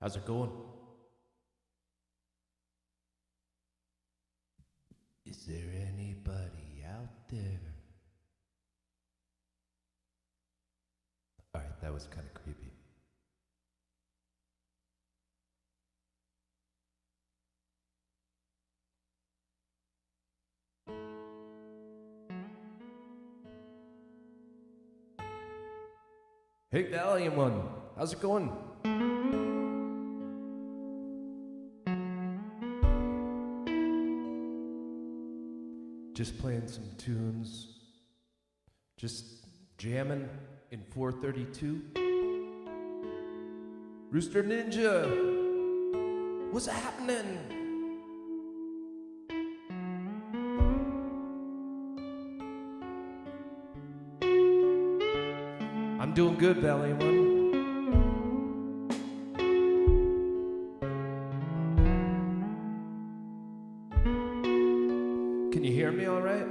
How's it going? Is there anybody out there? Alright, that was kind of creepy. Hey, Valiant One, how's it going? Just playing some tunes. Just jamming in 432. Rooster Ninja, what's happening? I'm doing good, Valiant One. Can you hear me all right?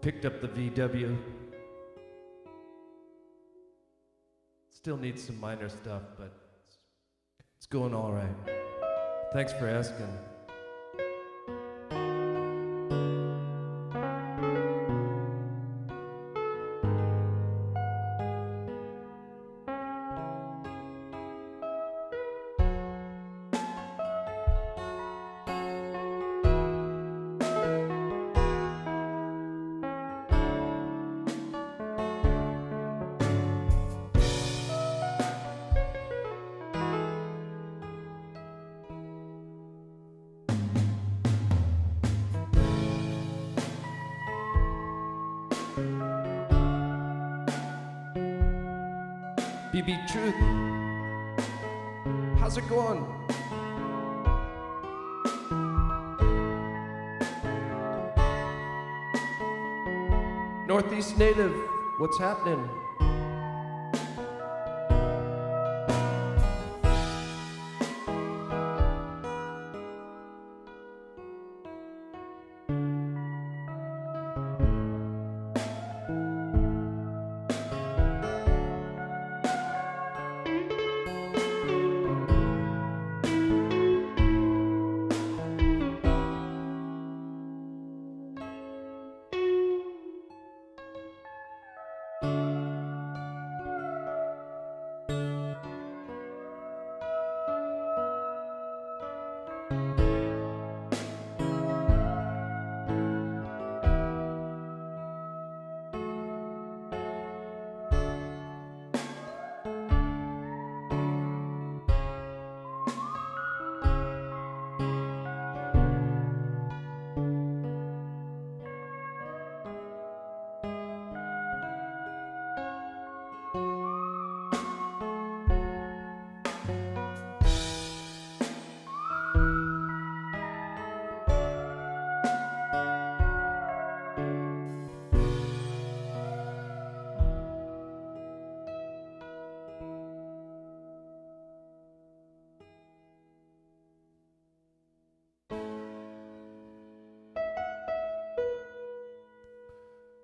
Picked up the VW. Still needs some minor stuff, but it's going all right. Thanks for asking. BB Truth, how's it going? Northeast Native, what's happening?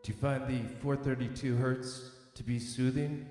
Do you find the 432 hertz to be soothing?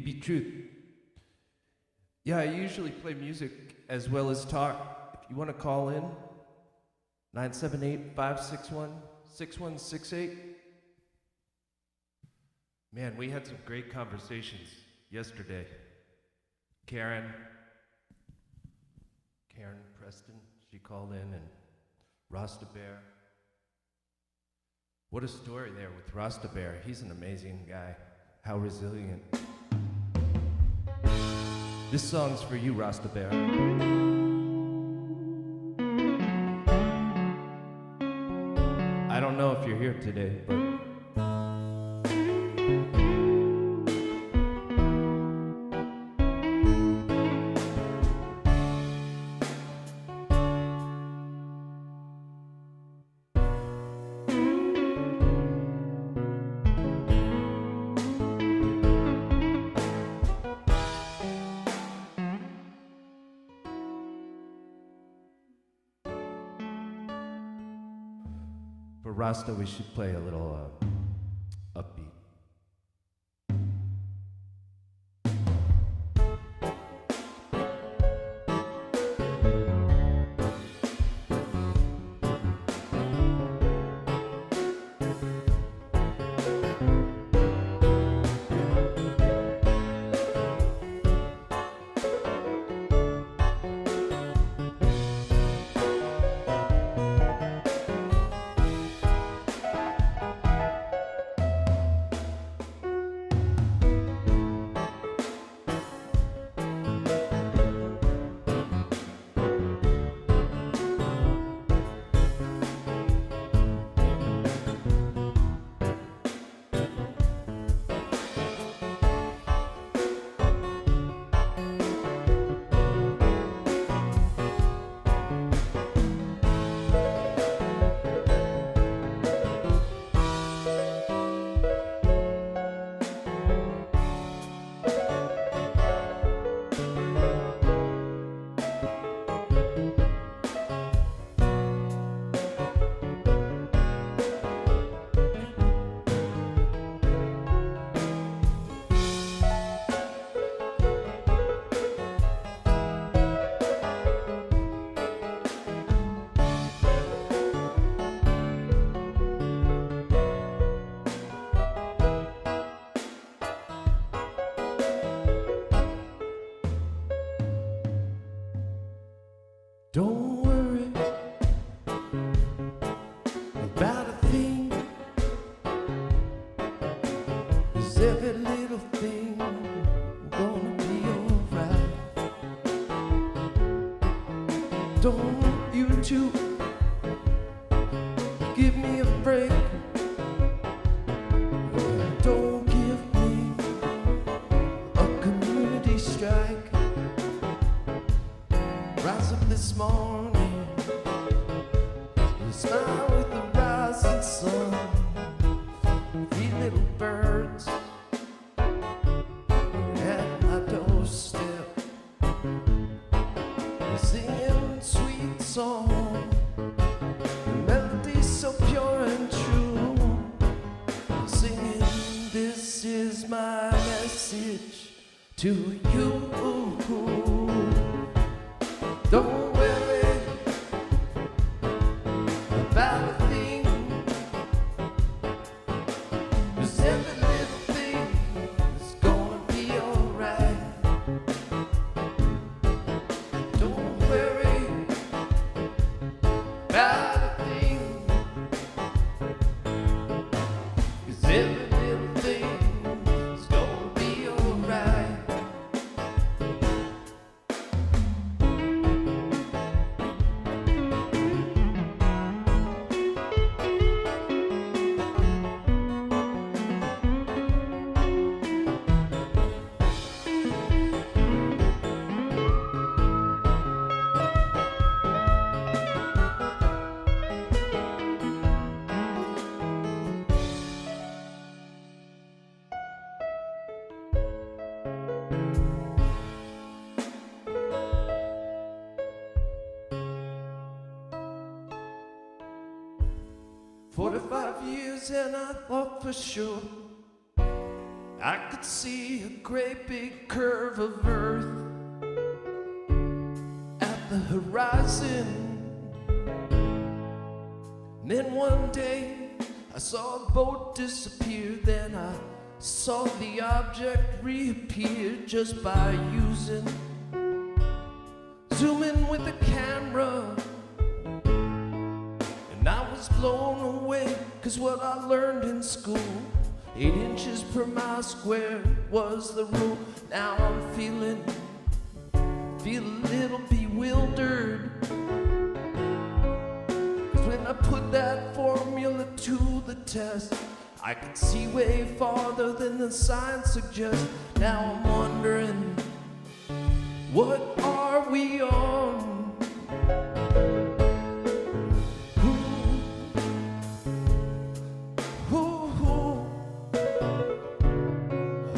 BB Truth. Yeah, I usually play music as well as talk. If you want to call in, 978-561-6168. Man, we had some great conversations yesterday. Karen Preston, she called in, and Rasta Bear. What a story there with Rasta Bear. He's an amazing guy. How resilient. This song's for you, Rasta Bear. I don't know if you're here today, but for Rasta, we should play a little upbeat. Don't worry about a thing, 'cause every little thing gonna be alright. Don't you two give me a break. Don't give me a community strike. Rise up this morning, smile with the rising sun. Three little birds at my doorstep, singing sweet song, melody so pure and true, singing, this is my message to you. Don't worry about a thing, 'cause every little thing is gonna be alright. Don't worry about a thing, 'cause every little thing is gonna be alright. "45 years and I thought for sure I could see a great big curve of earth at the horizon. And then one day I saw a boat disappear. Then I saw the object reappear just by zooming with the camera. And I was blown away, 'cause what I learned in school, 8 inches per mile square was the rule. Now I'm feeling a little bewildered, 'cause when I put that formula to the test, I could see way farther than the science suggests. Now I'm wondering, what are we on?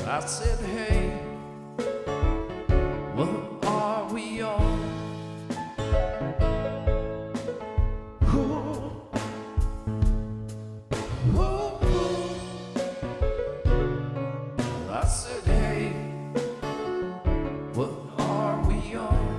I said, hey, what are we on? I said, hey, what are we on?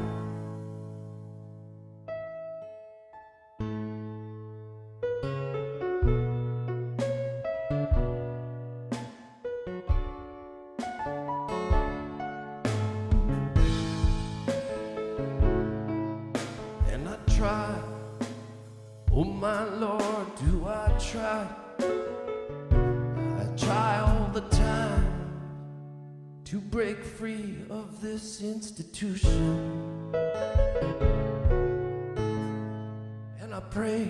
Try, oh my Lord, do I try? I try all the time to break free of this institution. And I pray,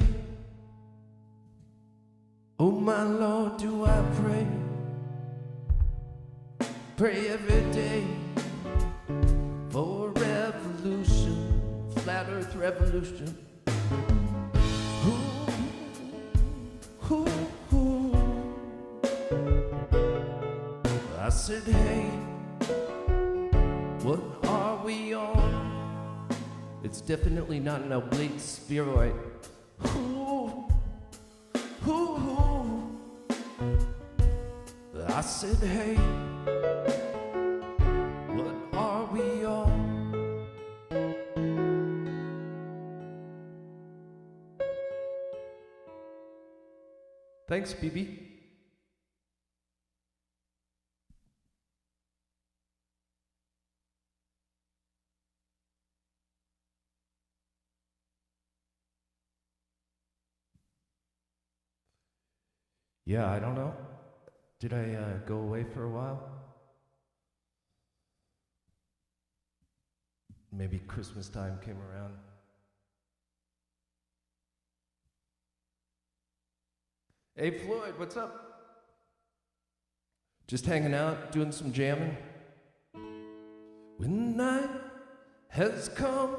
oh my Lord, do I pray? Pray every day for a revolution. Flat Earth revolution. I said, hey, what are we on? It's definitely not an oblate spheroid. I said, hey, what are we on? Thanks, BB. Yeah, I don't know. Did I go away for a while? Maybe Christmas time came around. Hey Floyd, what's up? Just hanging out, doing some jamming. When the night has come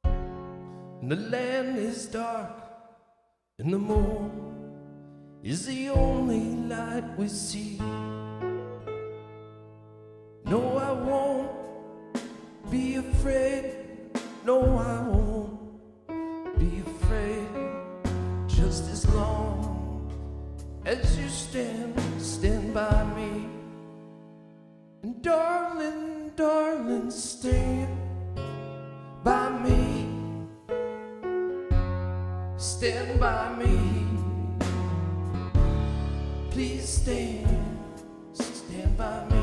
and the land is dark and the moon is the only light we see, no, I won't be afraid. No, I won't be afraid. Just as long as you stand by me. And darling, darling, stand by me. Stand by me. Please stand by me.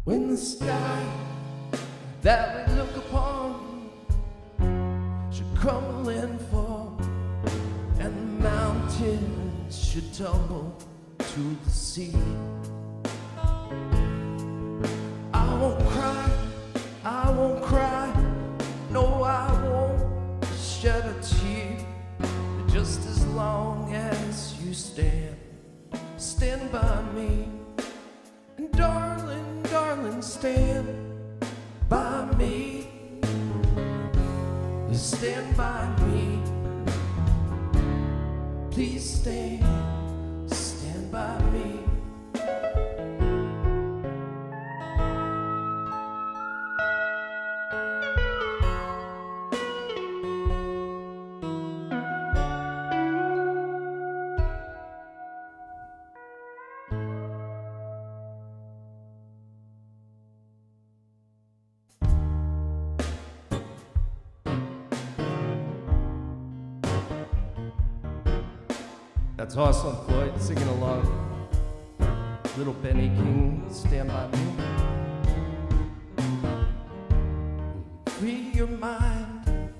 When the sky that we look upon should crumble and fall, and the mountains should tumble to the sea, I won't cry, I won't cry, no, I won't shed a tear. Just as long as you stand by me. And darling, darling, stand by me. Stand by me. Please stand by me. That's awesome, Floyd, singing along. Little Benny King, Stand By Me. Free your mind,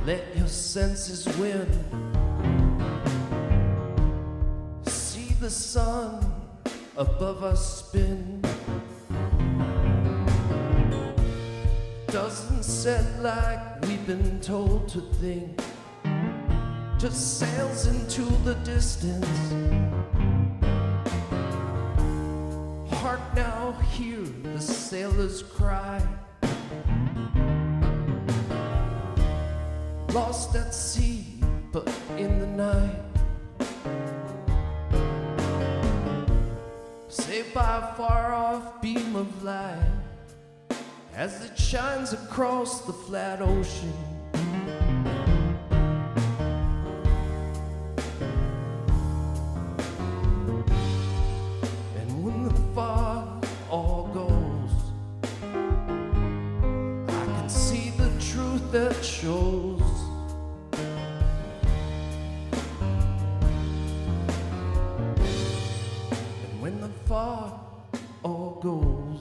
let your senses win. See the sun above us spin. Doesn't set like we've been told to think. Just sails into the distance. Hark now, hear the sailors cry. Lost at sea, but in the night. Saved by a far-off beam of light as it shines across the flat ocean. That shows and when the fog all goes,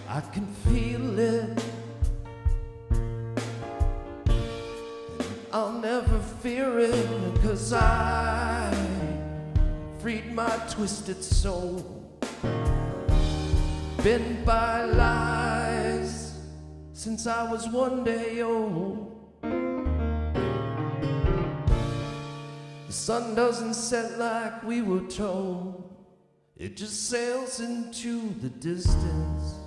I can feel it, and I'll never fear it, 'cause I freed my twisted soul, bent by lies since I was 1 day old. The sun doesn't set like we were told. It just sails into the distance.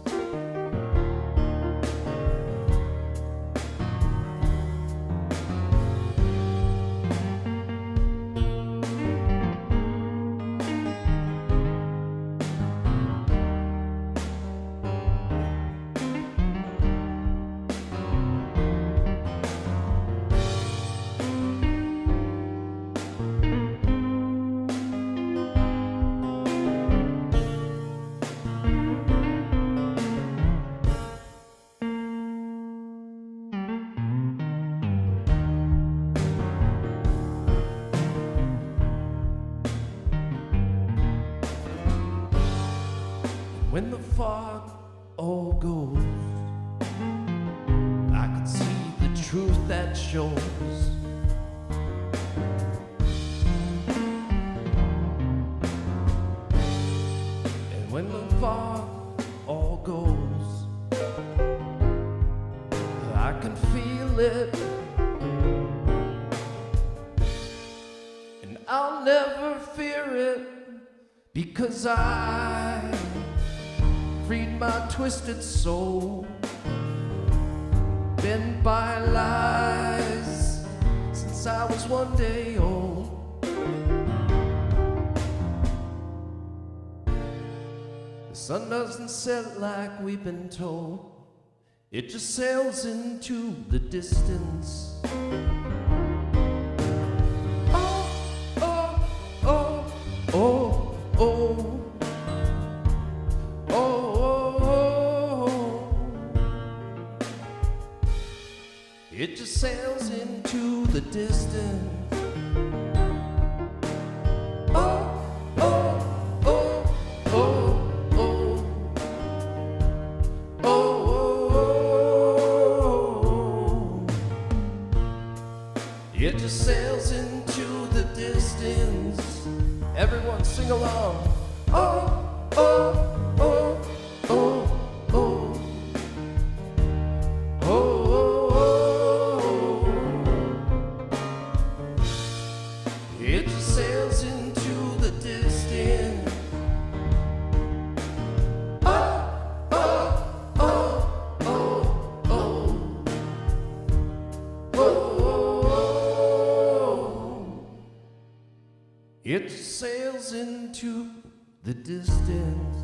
When the fog all goes, I can see the truth that shows. And when the fog all goes, I can feel it, and I'll never fear it, because I freed my twisted soul, bent by lies since I was 1 day old. The sun doesn't set like we've been told. It just sails into the distance. Oh, oh, oh, oh, oh. It just sails into the distance. Oh, oh, oh, oh, oh, oh, oh. It just sails into the distance. Everyone sing along. Oh, oh, oh, oh, oh, oh. It just sails into the distance. It sails into the distance.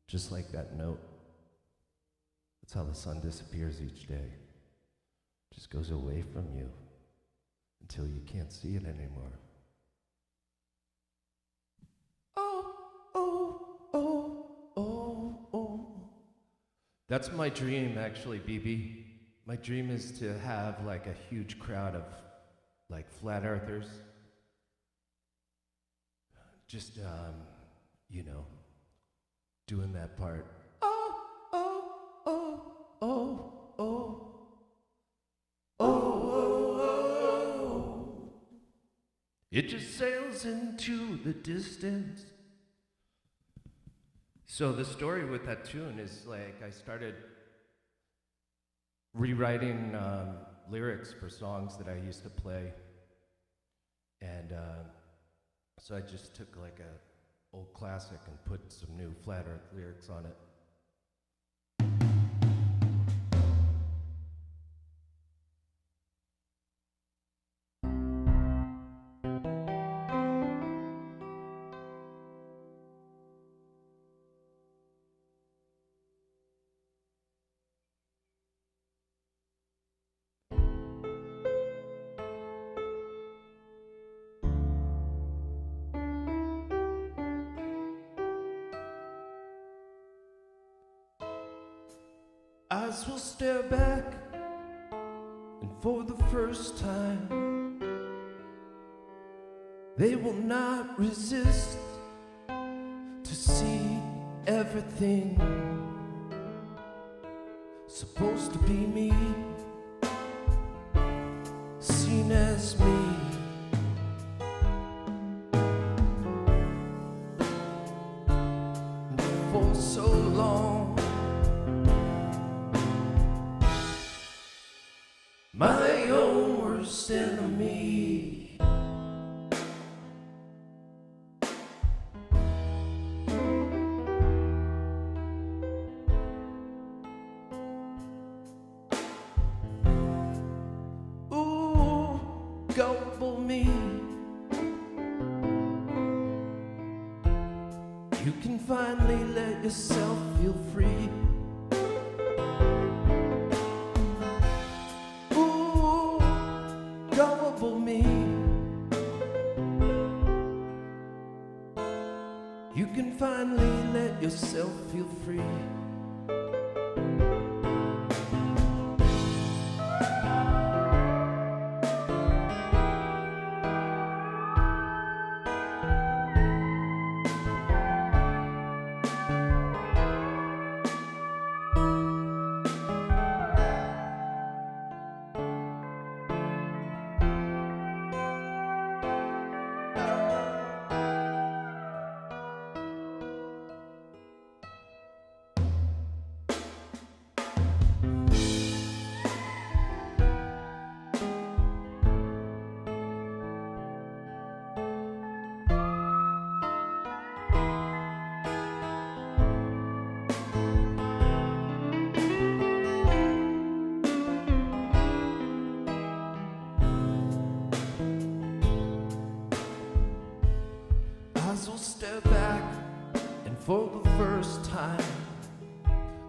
Just like that note. That's how the sun disappears each day. Just goes away from you until you can't see it anymore. Oh, oh, oh, oh, oh. That's my dream, actually, BB. My dream is to have like a huge crowd of like flat earthers. Just, you know, doing that part. Oh, oh, oh, oh, oh. Oh, oh, oh. It just sails into the distance. So the story with that tune is like I started rewriting lyrics for songs that I used to play. And so I just took like a old classic and put some new flat earth lyrics on it. Eyes will stare back, and for the first time, they will not resist to see everything supposed to be me, seen as me. And for so long, my own worst enemy. Ooh, gullible me. You can finally let yourself feel free. Gullible me. You can finally let yourself feel free. Eyes will stare back, and for the first time,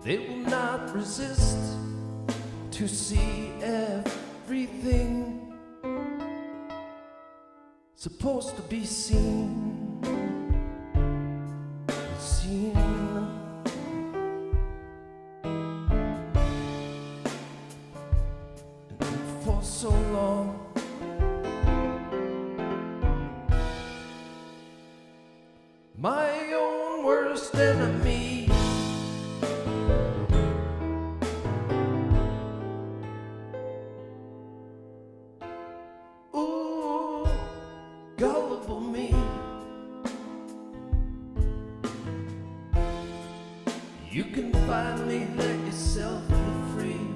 they will not resist to see everything supposed to be seen. Seen. And for so long, my own worst enemy. Ooh, gullible me. You can finally let yourself be free.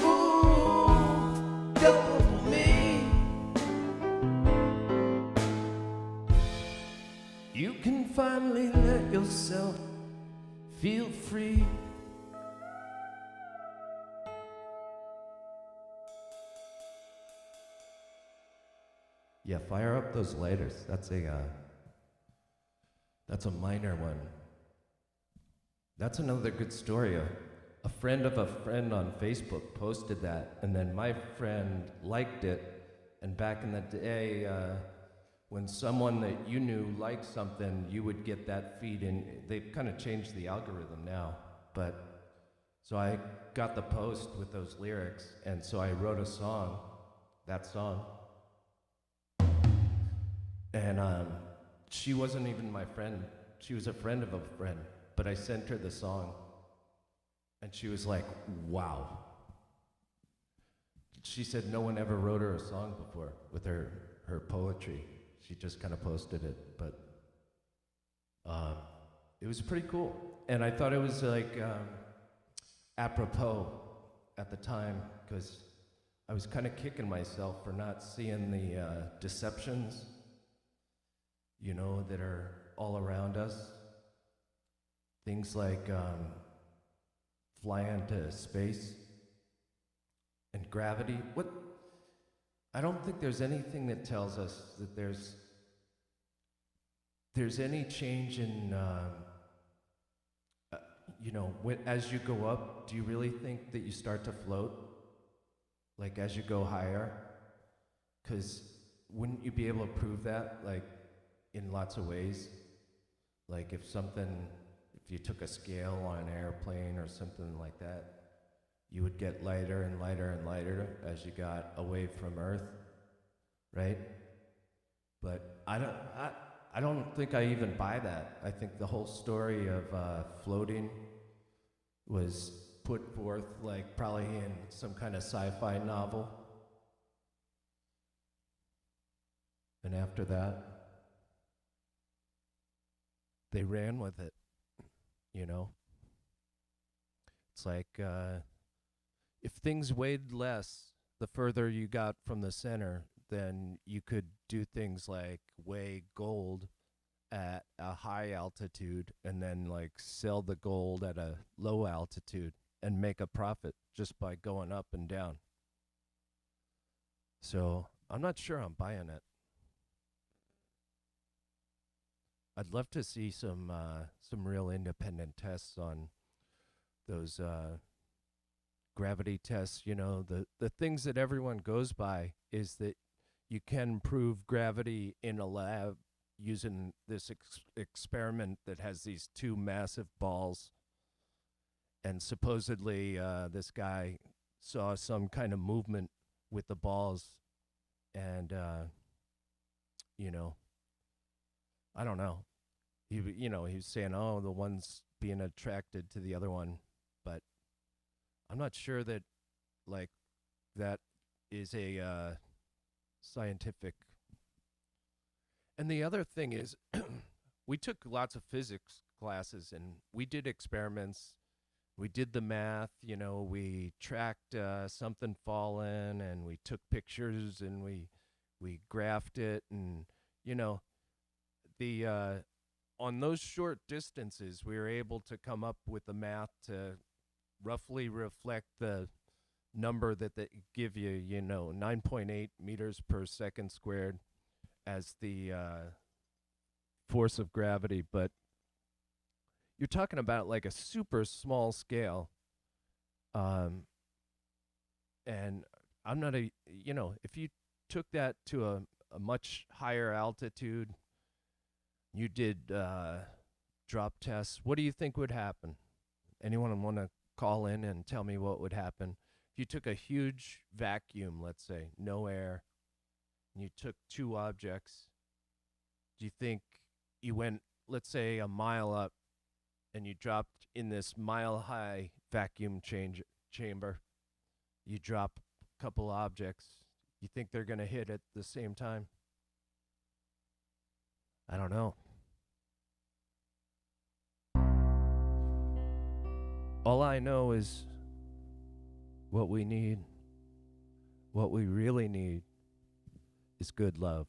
Ooh, gullible me. You can finally let yourself feel free. Yeah, fire up those lighters. That's a minor one. That's another good story. A friend of a friend on Facebook posted that, and then my friend liked it. And back in the day, when someone that you knew liked something, you would get that feed in. They've kind of changed the algorithm now, but so I got the post with those lyrics, and so I wrote a song, that song. And she wasn't even my friend. She was a friend of a friend, but I sent her the song, and she was like, wow. She said no one ever wrote her a song before with her poetry. She just kind of posted it, but it was pretty cool. And I thought it was like apropos at the time, because I was kind of kicking myself for not seeing the deceptions, you know, that are all around us. Things like flying to space and gravity. What? I don't think there's anything that tells us that there's any change in, you know, as you go up, do you really think that you start to float? Like as you go higher? Because wouldn't you be able to prove that, like, in lots of ways? Like if you took a scale on an airplane or something like that, you would get lighter and lighter and lighter as you got away from Earth, right? But I don't think I even buy that. I think the whole story of floating was put forth like probably in some kind of sci-fi novel. And after that, they ran with it, you know? It's like, if things weighed less, the further you got from the center, then you could do things like weigh gold at a high altitude and then like sell the gold at a low altitude and make a profit just by going up and down. So I'm not sure I'm buying it. I'd love to see some real independent tests on those gravity tests. You know, the things that everyone goes by is that you can prove gravity in a lab using this experiment that has these two massive balls. And supposedly this guy saw some kind of movement with the balls. And, you know, I don't know. He was saying, oh, the one's being attracted to the other one. But I'm not sure that, like, that is a scientific. And the other thing is, we took lots of physics classes, and we did experiments. We did the math, you know, we tracked something falling, and we took pictures, and we graphed it, and, you know, on those short distances, we were able to come up with the math to roughly reflect the number that they give you, you know, 9.8 meters per second squared as the force of gravity. But you're talking about like a super small scale. And I'm not if you took that to a much higher altitude, you did drop tests, what do you think would happen? Anyone want to call in and tell me what would happen? If you took a huge vacuum, let's say, no air, and you took two objects, do you think you went, let's say, a mile up, and you dropped in this mile-high vacuum chamber, you drop a couple objects, you think they're going to hit at the same time? I don't know. All I know is what we need, what we really need, is good love.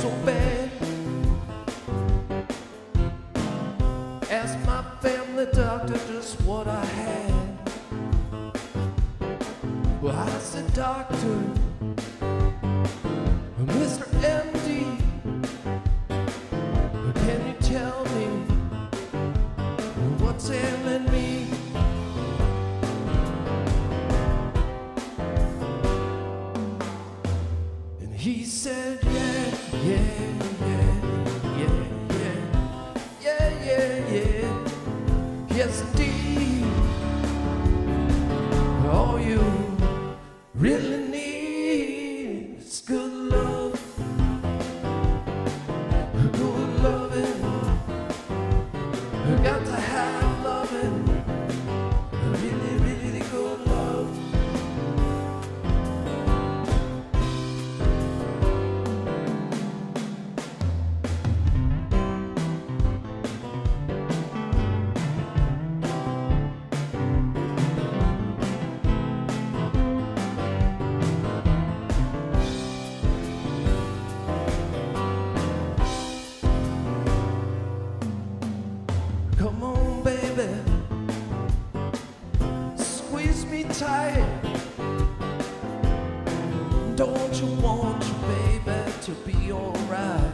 so bad. Asked my family doctor just what I had. Well, I said, doctor, Mr. MD, can you tell me what's ailing me? And he said, yeah, yeah, yeah, yeah, yeah, yeah, yeah, yeah, yes indeed. All you really need is good love, good loving. You got to have loving, really, really good love. Come on, baby, squeeze me tight. Don't you want your baby to be alright?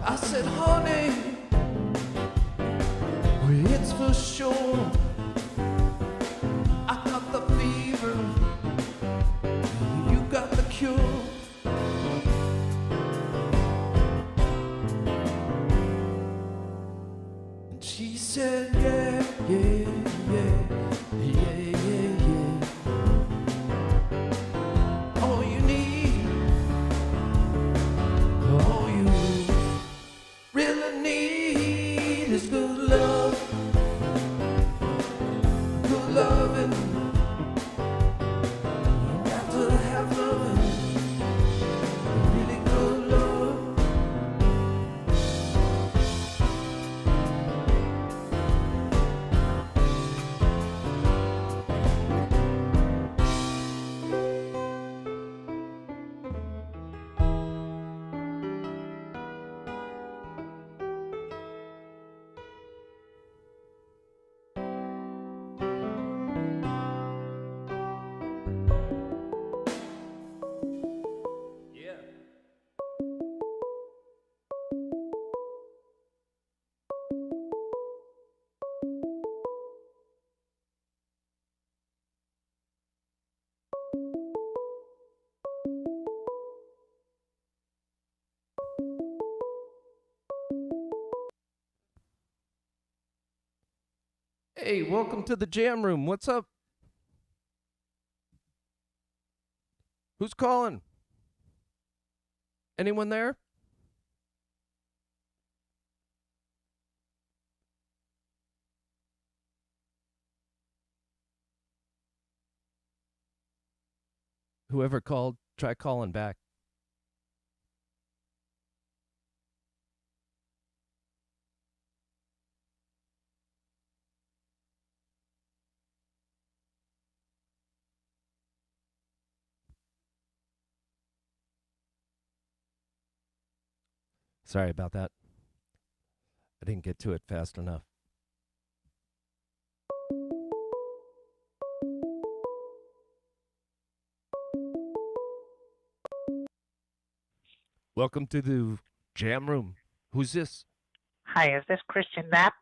I said, honey, it's for sure. I got the fever, you got the cure. She said, yeah, yeah, yeah, yeah, yeah, yeah. All you need, all you really need is good love, good loving. You got to have loving, really good love. Yeah. Hey, welcome to the jam room. What's up? Who's calling? Anyone there? Whoever called, try calling back. Sorry about that. I didn't get to it fast enough. Welcome to the jam room. Who's this? Hi, is this Christian Knapp?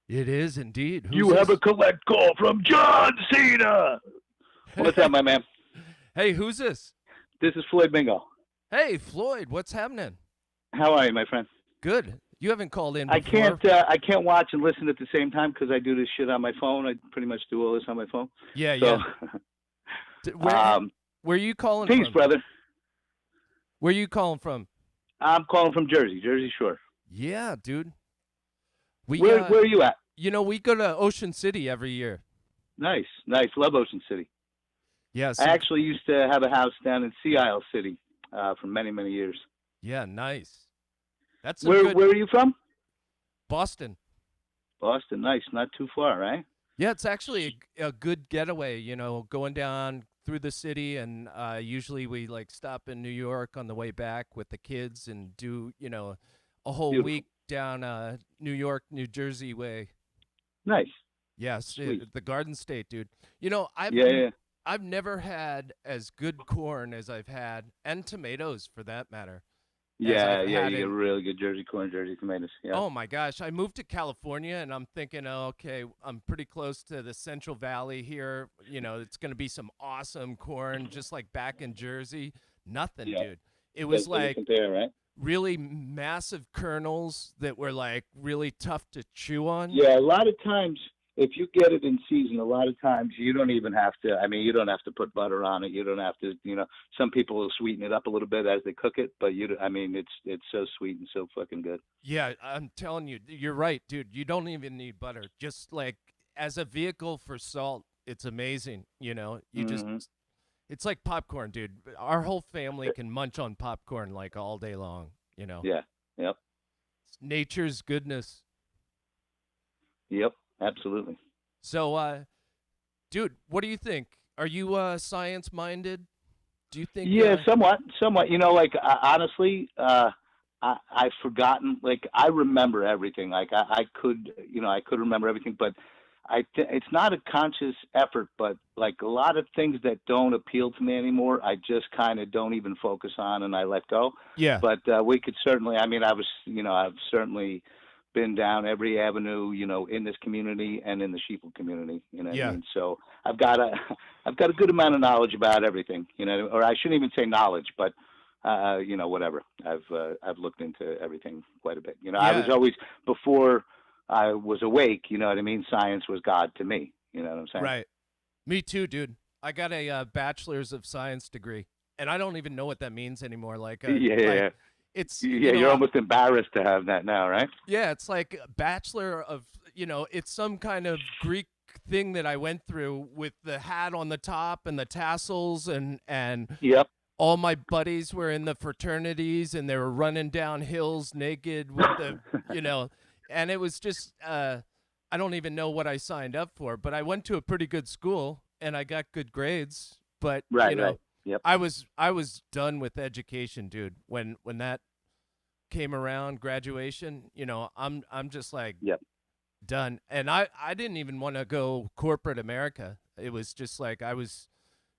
It is indeed. Who's You this? have a collect call from John Cena. What's up, my man? Hey, who's this? This is Floyd Bingo. Hey, Floyd, what's happening? How are you, my friend? Good. You haven't called in before. I can't watch and listen at the same time because I do this shit on my phone. I pretty much do all this on my phone. Yeah, So, yeah. Where are you calling peace, from? brother. Where are you calling from? I'm calling from Jersey, Jersey Shore. Yeah, dude. Where are you at? You know, we go to Ocean City every year. Nice, nice. Love Ocean City. Yeah. I actually used to have a house down in Sea Isle City for many, many years. Yeah, nice. That's Where are you from? Boston. Boston, nice. Not too far, right? Yeah, it's actually a good getaway, you know, going down through the city, and usually we like stop in New York on the way back with the kids and do a whole Beautiful. week down New York, New Jersey way. Nice. Yes, Sweet. the Garden State, dude. You know, Yeah, yeah. I've never had as good corn as I've had, and tomatoes for that matter, as Yeah, I've yeah, had you get in. really good Jersey corn, Jersey tomatoes. Yeah. Oh my gosh, I moved to California and I'm thinking, oh, okay, I'm pretty close to the Central Valley here. You know, it's going to be some awesome corn just like back in Jersey. Nothing, Yeah. dude. It was Doesn't like compare, right? really massive kernels that were like really tough to chew on. Yeah, a lot of times if you get it in season, a lot of times you don't even have to. I mean, you don't have to put butter on it. You don't have to. Some people will sweeten it up a little bit as they cook it, but I mean, it's so sweet and so fucking good. Yeah, I'm telling you, you're right, dude. You don't even need butter. Just like as a vehicle for salt, it's amazing. You just Hmm. it's like popcorn, dude. Our whole family can munch on popcorn like all day long. Yeah. Yep. It's nature's goodness. Yep. Absolutely. So, dude, what do you think? Are you science minded? Do you think? Yeah, somewhat, somewhat. Like honestly, I've forgotten. Like I remember everything. Like I could, I could remember everything. But it's not a conscious effort. But like a lot of things that don't appeal to me anymore, I just kind of don't even focus on, and I let go. Yeah, But we could certainly. I mean, I've certainly been down every avenue, in this community and in the sheeple community. You know what I yeah, mean? So I've got a, I've got a good amount of knowledge about everything. Or I shouldn't even say knowledge, but whatever. I've looked into everything quite a bit. I was yeah. always before I was awake. You know what I mean? Science was God to me. You know what I'm saying? Right. Me too, dude. I got a bachelor's of science degree, and I don't even know what that means anymore. Yeah. It's Yeah, you're almost embarrassed to have that now, right? yeah, it's like a bachelor of it's some kind of Greek thing that I went through with the hat on the top and the tassels and Yep. all my buddies were in the fraternities and they were running down hills naked with the and it was just I don't even know what I signed up for, but I went to a pretty good school and I got good grades, but Right. Right. Yep. I was done with education, dude. When that came around, graduation, I'm just like Yep. done. And I didn't even want to go corporate America. It was just like I was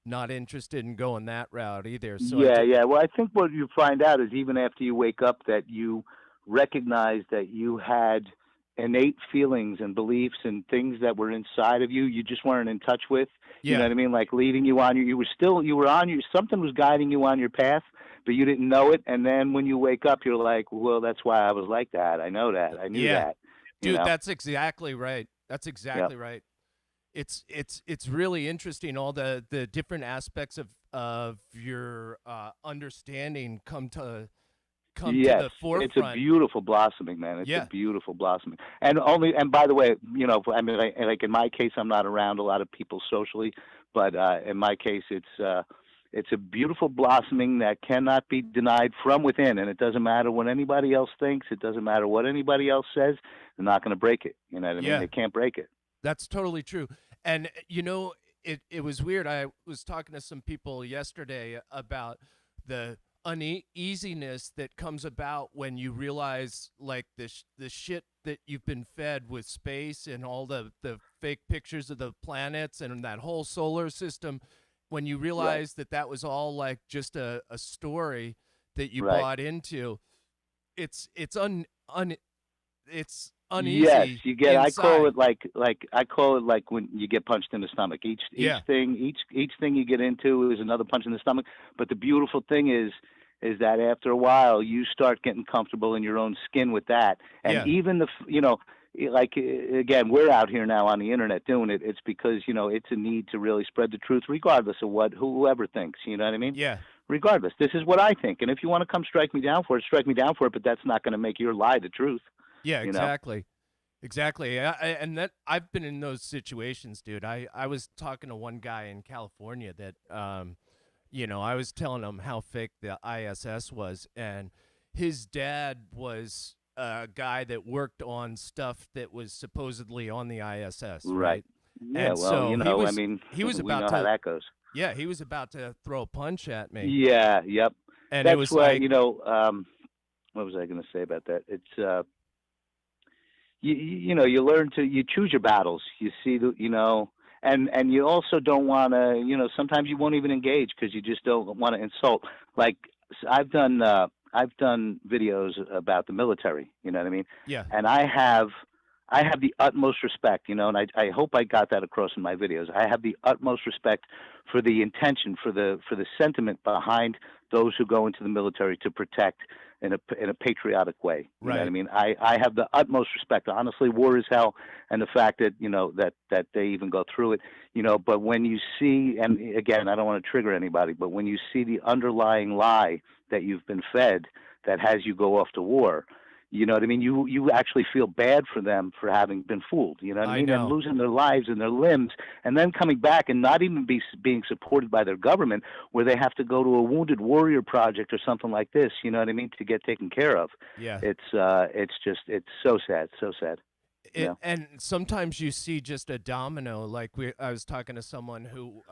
not interested in going that route either. So Yeah, yeah. Well, I think what you find out is even after you wake up that you recognize that you had innate feelings and beliefs and things that were inside of you just weren't in touch with. You know yeah, what I mean? Like leading you on you were on something was guiding you on your path, but you didn't know it. And then when you wake up, you're like, well, that's why I was like that. I know that. I knew yeah, that. You dude, know? that's exactly right. That's Yep. exactly right. It's really interesting. All the different aspects of your understanding come to Yes, the it's a forefront. beautiful blossoming, man. It's Yeah, a beautiful blossoming. And by the way, I mean, like in my case, I'm not around a lot of people socially, but in my case, it's a beautiful blossoming that cannot be denied from within, and it doesn't matter what anybody else thinks. It doesn't matter what anybody else says. They're not going to break it. You know what I mean? yeah. They can't break it. That's totally true. And it was weird. I was talking to some people yesterday about the uneasiness that comes about when you realize like the shit that you've been fed with space and all the fake pictures of the planets and that whole solar system, when you Right. realize that was all like just a story that you Right. bought into. It's Yes, uneasy you get. inside. I call it like when you get punched in the stomach. Yeah, Each thing you get into is another punch in the stomach. But the beautiful thing is that after a while you start getting comfortable in your own skin with that, and yeah, even like again, we're out here now on the internet doing it. It's because it's a need to really spread the truth, regardless of what whoever thinks. You know what I mean? yeah. Regardless, this is what I think, and if you want to come strike me down for it, strike me down for it. But that's not going to make your lie the truth. Yeah, You know? exactly. Exactly. And that I've been in those situations, dude. I was talking to one guy in California that I was telling him how fake the ISS was, and his dad was a guy that worked on stuff that was supposedly on the ISS, Right. right? Yeah, And well, so I mean, he was we about know how to that goes. Yeah, he was about to throw a punch at me, Yeah, yep. and it That's was why, like, what was I going to say about that? It's you know, you learn to, you choose your battles. You see the, you know, and you also don't want to, you know, sometimes you won't even engage because you just don't want to insult. Like I've done videos about the military, you know what I mean? yeah, And I have the utmost respect, you know, and I hope I got that across in my videos. I have the utmost respect for the intention, for the sentiment behind those who go into the military to protect in a patriotic way. You know what I right. mean? I have the utmost respect. Honestly, war is hell, and the fact that, you know, that they even go through it, you know. But when you see, and again, I don't want to trigger anybody, but when you see the underlying lie that you've been fed that has you go off to war, you know what I mean? You actually feel bad for them for having been fooled. You know what I I mean? And know. losing their lives and their limbs, and then coming back and not even being supported by their government, where they have to go to a wounded warrior project or something like this. You know what I mean? To get taken care of. Yeah. It's just, it's so sad, so sad. You know? And sometimes you see just a domino. Like I was talking to someone who,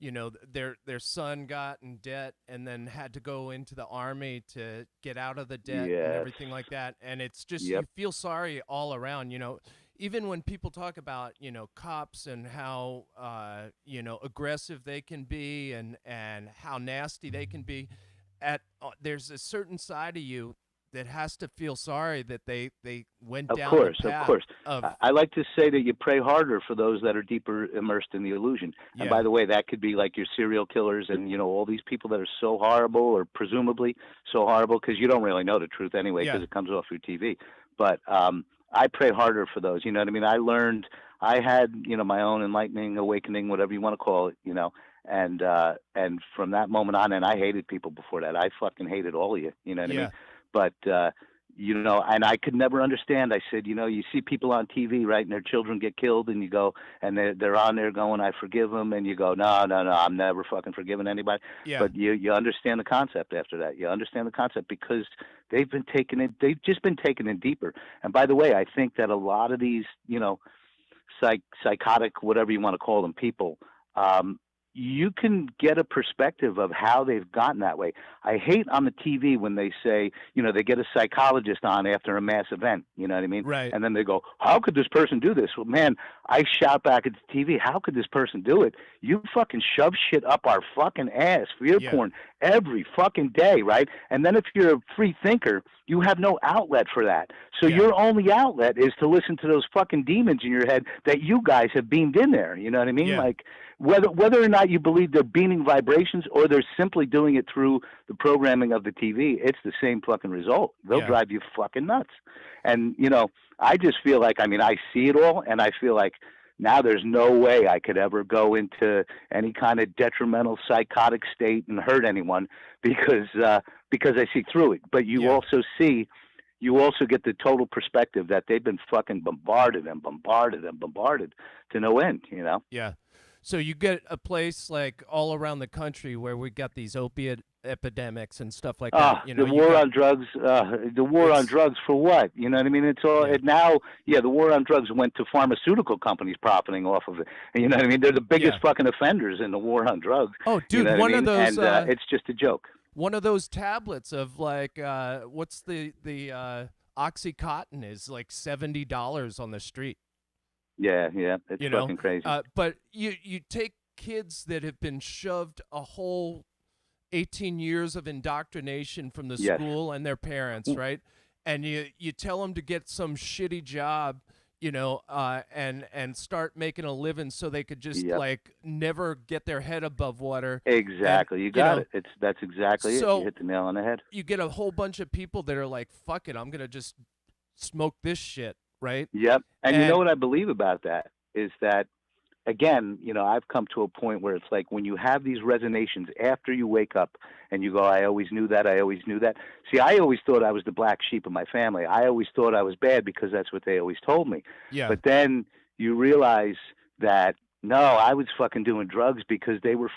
you know, their son got in debt and then had to go into the army to get out of the debt and Yes. everything like that. And it's just, you Yep. feel sorry all around. You know, even when people talk about, you know, cops and how, you know, aggressive they can be and how nasty they can be, there's a certain side of you that has to feel sorry that they went Of down the course, of path course. of, I like to say that you pray harder for those that are deeper immersed in the illusion. And by yeah, the way, that could be like your serial killers and, you know, all these people that are so horrible or presumably so horrible, because you don't really know the truth anyway yeah, because it comes off your TV. But I pray harder for those. You know what I mean? I had, you know, my own enlightening, awakening, whatever you want to call it, you know. And from that moment on, and I hated people before that. I fucking hated all of you. You know what I mean? yeah, But you know, and I could never understand. I said, you know, you see people on TV, right, and their children get killed, and you go, and they're on there going, I forgive them, and you go, no, no, no, I'm never fucking forgiving anybody. yeah, But you understand the concept after that. You understand the concept because they've just been taken in deeper. And by the way, I think that a lot of these, you know, psychotic, whatever you want to call them, people, you can get a perspective of how they've gotten that way. I hate on the TV when they say, you know, they get a psychologist on after a mass event, you know what I mean? right, And then they go, how could this person do this? Well, man, I shout back at the TV, how could this person do it? You fucking shove shit up our fucking ass, fear yeah, porn, every fucking day, right? And then if you're a free thinker, you have no outlet for that. So yeah, your only outlet is to listen to those fucking demons in your head that you guys have beamed in there. You know what I mean? yeah, Like, whether or not you believe they're beaming vibrations or they're simply doing it through the programming of the TV, it's the same fucking result. They'll yeah, drive you fucking nuts. And, you know, I just feel like, I mean, I see it all, and I feel like now there's no way I could ever go into any kind of detrimental psychotic state and hurt anyone because I see through it. But you yeah, also see, you also get the total perspective that they've been fucking bombarded and bombarded and bombarded to no end, you know? yeah. So you get a place like all around the country where we got these opiate epidemics and stuff like that. You know, The you war got on drugs. The war on it's drugs for what? You know what I mean? It's all yeah, it now. Yeah, the war on drugs went to pharmaceutical companies profiting off of it. You know what I mean? They're the biggest yeah. fucking offenders in the war on drugs. Oh, You dude, know what I mean? And it's just a joke. one of those tablets of like what's the OxyContin is like $70 on the street. Yeah, yeah, it's You know, fucking crazy. but you take kids that have been shoved a whole 18 years of indoctrination from the Yes. school and their parents, right? And you tell them to get some shitty job, you know, and start making a living so they could just Yep. like never get their head above water. And Exactly. You you got know, it. That's exactly it. so You hit the nail on the head. you get a whole bunch of people that are like, fuck it, I'm gonna just smoke this shit, right? Yep. And you know And what I believe about that is that, again, you know, I've come to a point where it's like when you have these resonations after you wake up and you go, I always knew that, I always knew that. See, I always thought I was the black sheep of my family. I always thought I was bad because that's what they always told me. yeah, But then you realize that no, I was fucking doing drugs because they were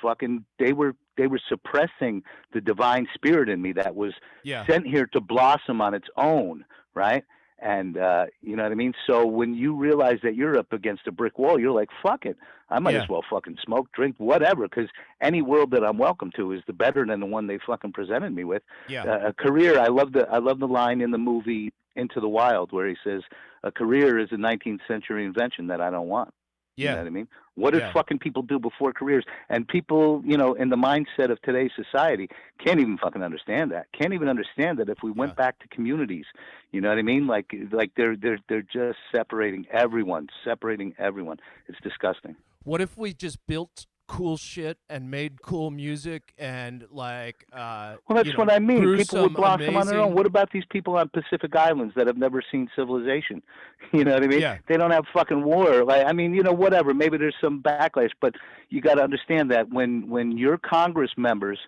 suppressing the divine spirit in me that was yeah, sent here to blossom on its own, right? And you know what I mean? So when you realize that you're up against a brick wall, you're like, fuck it. I might as well fucking smoke, drink, whatever, because any world that I'm welcome to is the better than the one they fucking presented me with. Yeah. A career, I love the line in the movie Into the Wild where he says, a career is a 19th century invention that I don't want. You know what I mean? What did fucking people do before careers? And people, you know, in the mindset of today's society, can't even fucking understand that. Can't even understand that if we went back to communities, you know what I mean? Like they're just separating everyone. It's disgusting. What if we just built cool shit and made cool music and like well, that's what I mean. People would blossom on their own. What about these people on Pacific Islands that have never seen civilization? You know what I mean? Yeah. They don't have fucking war. Like, I mean, you know, whatever. Maybe there's some backlash, but you got to understand that when your Congress members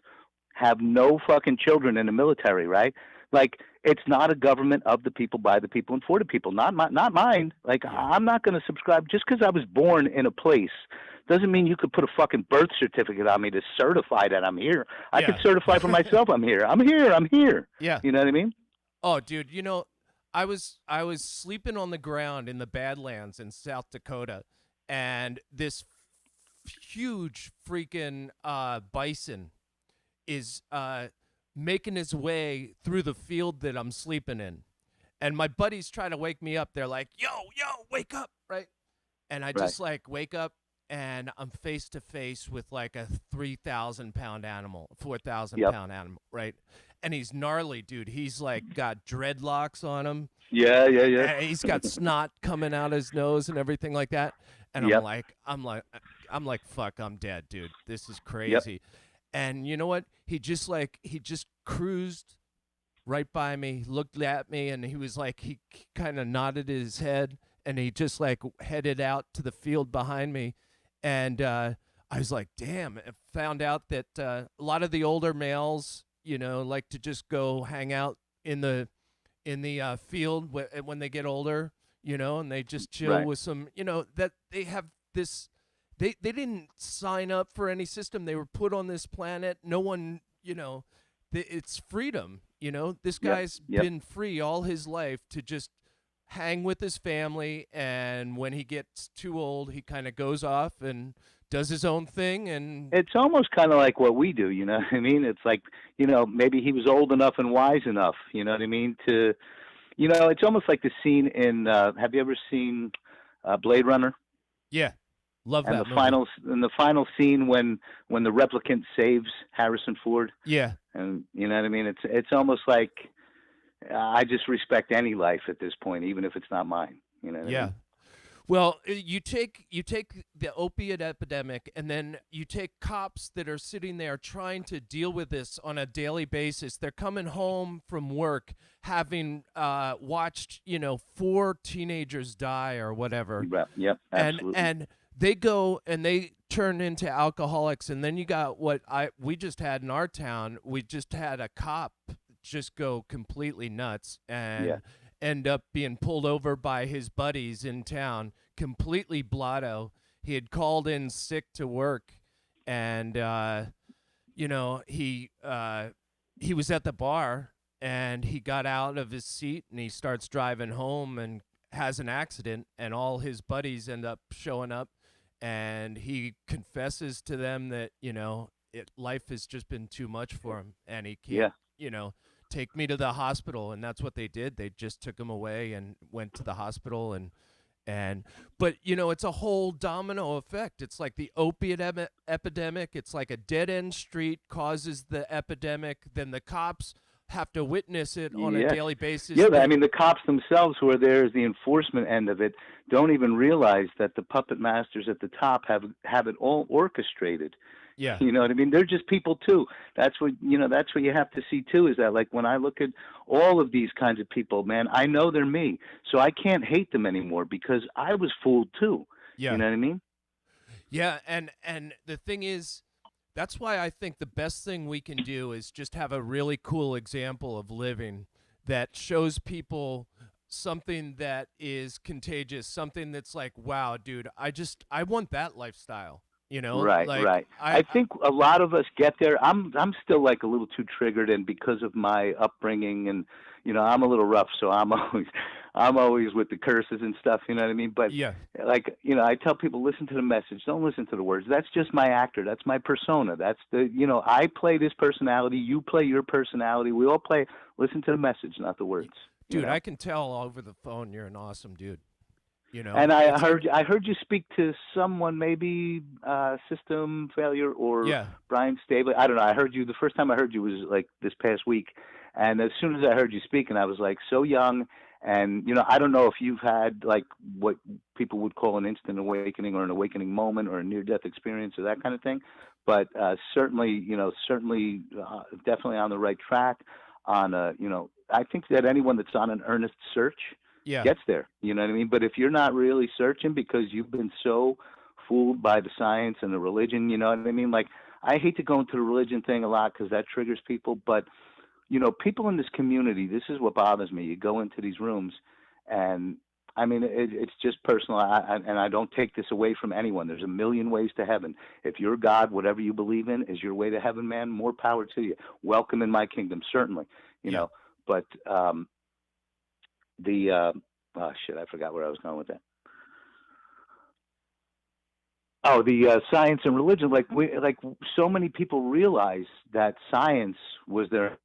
have no fucking children in the military, right? Like, it's not a government of the people, by the people, and for the people. Not mine. Like, I'm not going to subscribe just because I was born in a place. Doesn't mean you could put a fucking birth certificate on me to certify that I'm here. I could certify for myself I'm here. I'm here. Yeah. You know what I mean? Oh, dude, you know, I was sleeping on the ground in the Badlands in South Dakota, and this huge freaking bison is making his way through the field that I'm sleeping in. And my buddies try to wake me up. They're like, yo, wake up, right? And I just like wake up, and I'm face to face with like a 3,000-pound animal, 4,000-pound animal, right? And he's gnarly, dude. He's like got dreadlocks on him. Yeah. And he's got snot coming out his nose and everything like that. And I'm like, fuck, I'm dead, dude. This is crazy. And you know what? He just cruised right by me, looked at me, and he was like, he kind of nodded his head, and he just like headed out to the field behind me. And I was like, damn. I found out that a lot of the older males, you know, like to just go hang out in the field when they get older, you know, and they just chill with some, you know, that they have this. They didn't sign up for any system. They were put on this planet. No one, you know, it's freedom. You know, this guy's been free all his life to just hang with his family, and when he gets too old, he kind of goes off and does his own thing. And it's almost kind of like what we do, you know what I mean? It's like, you know, maybe he was old enough and wise enough, you know what I mean, to, you know, it's almost like the scene in have you ever seen Blade Runner? Yeah. Love and that the final scene when the replicant saves Harrison Ford. Yeah. And you know what I mean? It's almost like I just respect any life at this point, even if it's not mine. You know what I mean? Well, you take the opiate epidemic, and then you take cops that are sitting there trying to deal with this on a daily basis. They're coming home from work having watched, you know, 4 teenagers die or whatever. Yep, absolutely. And they go and they turn into alcoholics, and then you got what we just had in our town. We just had a cop just go completely nuts and end up being pulled over by his buddies in town, completely blotto. He had called in sick to work, and you know, he was at the bar, and he got out of his seat and he starts driving home and has an accident, and all his buddies end up showing up, and he confesses to them that, you know, life has just been too much for him, and he can't, you know, take me to the hospital. And that's what they did. They just took him away and went to the hospital. But, you know, it's a whole domino effect. It's like the opiate epidemic. It's like a dead-end street causes the epidemic. Then the cops have to witness it on a daily basis. Yeah, I mean, the cops themselves who are there as the enforcement end of it don't even realize that the puppet masters at the top have it all orchestrated. Yeah. You know what I mean? They're just people too. That's what you have to see too, is that like when I look at all of these kinds of people, man, I know they're me. So I can't hate them anymore because I was fooled too. Yeah. You know what I mean? Yeah, and the thing is, that's why I think the best thing we can do is just have a really cool example of living that shows people something that is contagious, something that's like, wow, dude, I want that lifestyle. You know, right. I think a lot of us get there. I'm still like a little too triggered, and because of my upbringing, and you know, I'm a little rough, so I'm always I'm always with the curses and stuff, you know what I mean? But Yeah. like, I tell people, listen to the message, don't listen to the words. That's just my actor. That's my persona. That's I play this personality. You play your personality. We all play. Listen to the message, not the words. Dude, I can tell over the phone you're an awesome dude. And I It's like, heard you speak to someone, maybe System Failure or yeah, Brian Stabler. I don't know. I heard you the first time I heard you was like this past week, and as soon as I heard you speaking, I was like so young. And I don't know if you've had like what people would call an instant awakening or an awakening moment or a near-death experience or that kind of thing, but certainly, definitely on the right track. I think that anyone that's on an earnest search yeah, gets there. You know what I mean? But if you're not really searching because you've been so fooled by the science and the religion, you know what I mean? Like, I hate to go into the religion thing a lot because that triggers people, but people in this community, this is what bothers me. You go into these rooms, and I mean, it's just personal, and I don't take this away from anyone. There's a million ways to heaven. If your God, whatever you believe in, is your way to heaven, man, more power to you. Welcome in my kingdom, certainly. But oh shit, I forgot where I was going with that. Oh, the science and religion. Like so many people realize that science was there.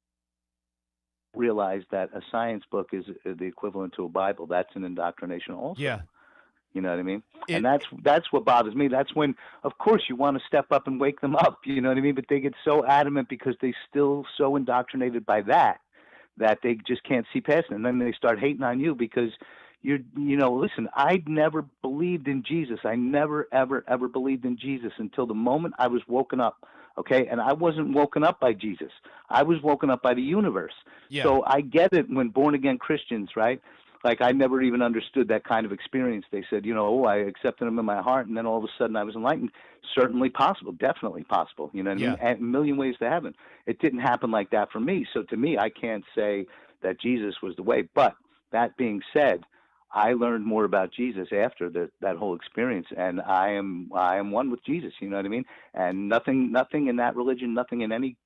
Realize that a science book is the equivalent to a Bible. That's an indoctrination also. yeah. You know what I mean? And that's what bothers me. That's when, of course, you want to step up and wake them up. You know what I mean? But they get so adamant because they still so indoctrinated by that they just can't see past it. And then they start hating on you because listen, I never believed in Jesus. I never, ever, ever believed in Jesus until the moment I was woken up. Okay. And I wasn't woken up by Jesus. I was woken up by the universe. Yeah. So I get it when born again Christians, right? Like I never even understood that kind of experience. They said, I accepted him in my heart, and then all of a sudden I was enlightened. Certainly possible, definitely possible. You know what I mean? And a million ways to heaven. It didn't happen like that for me. So to me, I can't say that Jesus was the way. But that being said, I learned more about Jesus after that whole experience, and I am one with Jesus. You know what I mean? And nothing in that religion, nothing in any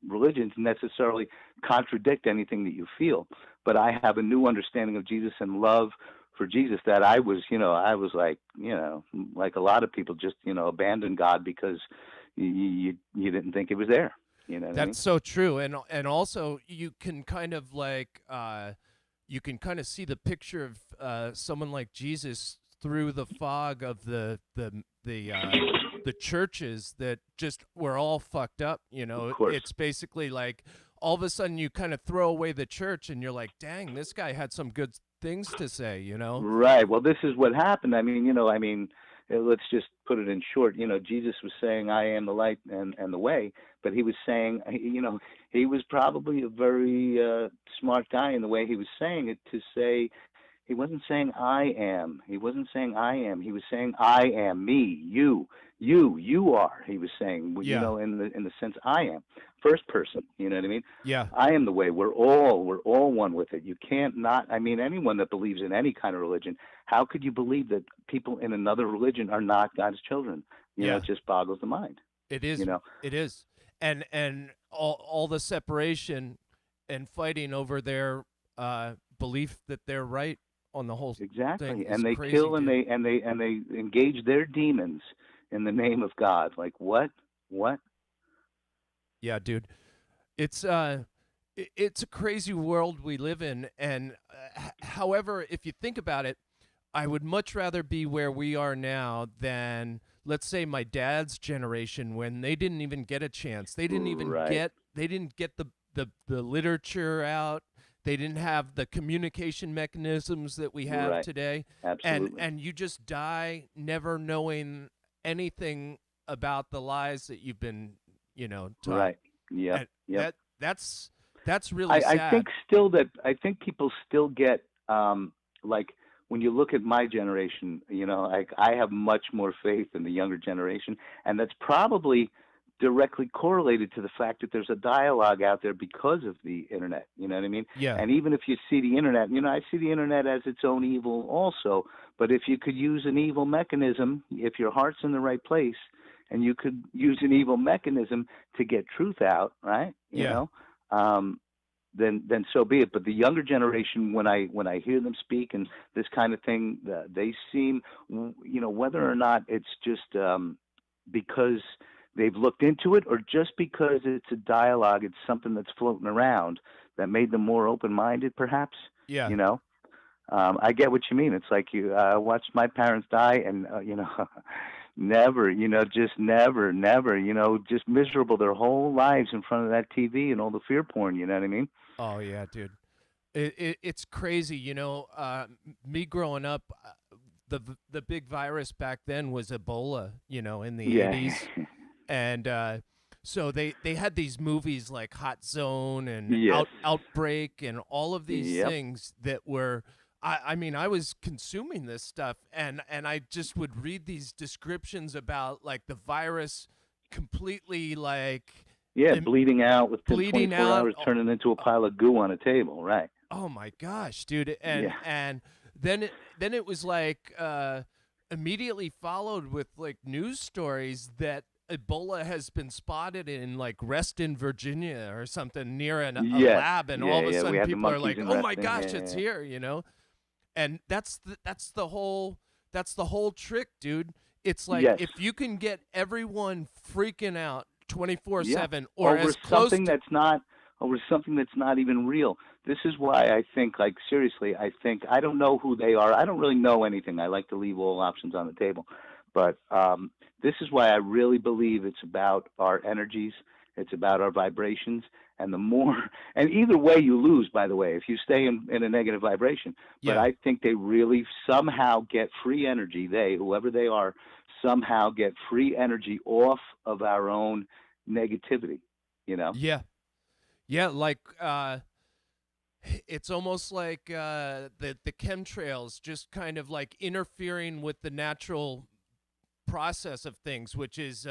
religions necessarily contradict anything that you feel. But I have a new understanding of Jesus and love for Jesus that I was like like a lot of people just abandoned God because you didn't think it was there. You know what I mean? That's so true. And also you can kind of like you can kind of see the picture of someone like Jesus through the fog of the churches that just were all fucked up. It's basically like all of a sudden you kind of throw away the church and you're like, dang, this guy had some good things to say. Right. Well, this is what happened. I mean, let's just put it in short. Jesus was saying, I am the light and the way, but he was saying, he was probably a very smart guy in the way he was saying it, to say, he wasn't saying I am. He wasn't saying I am. He was saying I am, me, you are. He was saying, in the sense I am, first person. You know what I mean? Yeah. I am the way. We're all one with it. You can't not. I mean, anyone that believes in any kind of religion, how could you believe that people in another religion are not God's children? It just boggles the mind. It is. It is. And all the separation and fighting over their belief that they're right on the whole exactly thing. And they crazy, kill dude. and they engage their demons in the name of God. Like what? Yeah, dude. It's a crazy world we live in, and however, if you think about it, I would much rather be where we are now than, let's say, my dad's generation, when they didn't even get a chance. They didn't even get the literature out. They didn't have the communication mechanisms that we have today. Absolutely. And you just die never knowing anything about the lies that you've been, taught. Right. Yeah. That's really sad. I think people still get like when you look at my generation, like I have much more faith in the younger generation, and that's probably directly correlated to the fact that there's a dialogue out there because of the internet. You know what I mean? Yeah. And even if you see the internet, I see the internet as its own evil also. But if you could use an evil mechanism, if your heart's in the right place, and you could use an evil mechanism to get truth out, right? then so be it. But the younger generation, when I hear them speak and this kind of thing, they seem, whether or not it's just because they've looked into it, or just because it's a dialogue, it's something that's floating around that made them more open-minded, perhaps. Yeah. I get what you mean. It's like you watched my parents die, and never, just never, just miserable their whole lives in front of that TV and all the fear porn. You know what I mean? Oh yeah, dude. It's crazy, me growing up, the big virus back then was Ebola, in the Yeah. 80s. And so they had these movies like Hot Zone and Yes. Outbreak and all of these Yep. things that were I mean, I was consuming this stuff, and I just would read these descriptions about like the virus completely like Yeah, im- bleeding out within bleeding 24 out. hours, turning into a pile of goo on a table. Right. Oh my gosh, dude. And Yeah. and then it was like immediately followed with like news stories that Ebola has been spotted in like Reston, Virginia or something near a Yes. lab, and Yeah, all of a yeah, we sudden had the people are monkeys like, in "Oh my Reston. gosh, Yeah, it's yeah. here." And that's the whole trick, dude. It's like Yes. if you can get everyone freaking out 24/7 Yeah. or Over as close something to that's not over something that's not even real. This is why I think, like, seriously, I don't know who they are. I don't really know anything. I like to leave all options on the table. But this is why I really believe it's about our energies. It's about our vibrations. And the more, and either way you lose, by the way, if you stay in a negative vibration. But yeah. I think they really somehow get free energy. Whoever they are, somehow get free energy off of our own negativity, you know? Yeah. Yeah, like it's almost like the chemtrails just kind of like interfering with the natural process of things, which is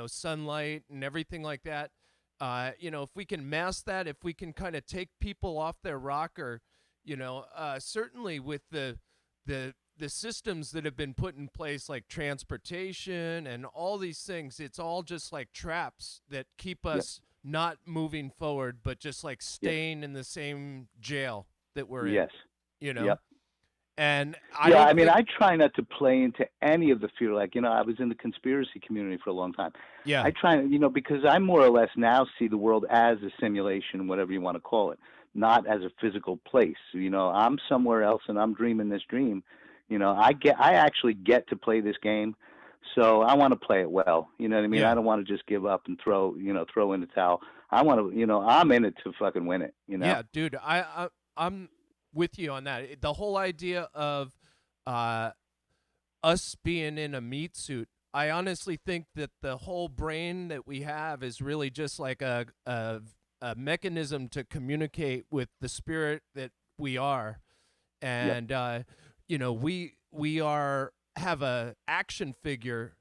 sunlight and everything like that. If we can mask that, if we can kind of take people off their rocker, certainly with the systems that have been put in place, like transportation and all these things, it's all just like traps that keep Yep. us not moving forward, but just like Yes. staying in the same jail that we're in, Yes. you know? Yep. And I Yeah, don't I mean, think, I try not to play into any of the fear. Like, I was in the conspiracy community for a long time. yeah, I try, because I more or less now see the world as a simulation, whatever you want to call it, not as a physical place. I'm somewhere else and I'm dreaming this dream. I actually get to play this game, so I want to play it well. You know what I mean? yeah. I don't want to just give up and throw in the towel. I want to, I'm in it to fucking win it. Yeah, dude, I'm with you on that. The whole idea of uh, us being in a meat suit, I honestly think that the whole brain that we have is really just like a mechanism to communicate with the spirit that we are, Yep. and we have a action figure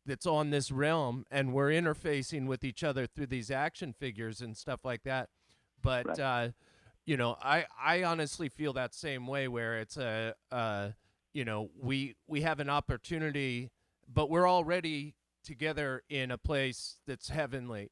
that's on this realm, and we're interfacing with each other through these action figures and stuff like that. But Right. I honestly feel that same way, where it's we have an opportunity, but we're already together in a place that's heavenly,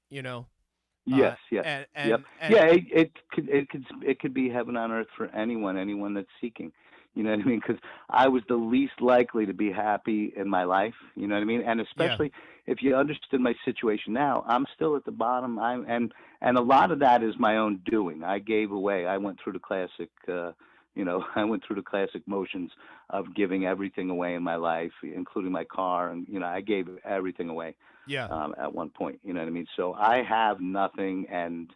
Yes, yes, yep, and yeah. It could be heaven on earth for anyone that's seeking. You know what I mean? Because I was the least likely to be happy in my life. You know what I mean? And yeah, especially if you understood my situation now, I'm still at the bottom. And a lot of that is my own doing. I gave away. I went through the classic. I went through the classic motions of giving everything away in my life, including my car, and I gave everything away yeah, at one point. You know what I mean? So I have nothing and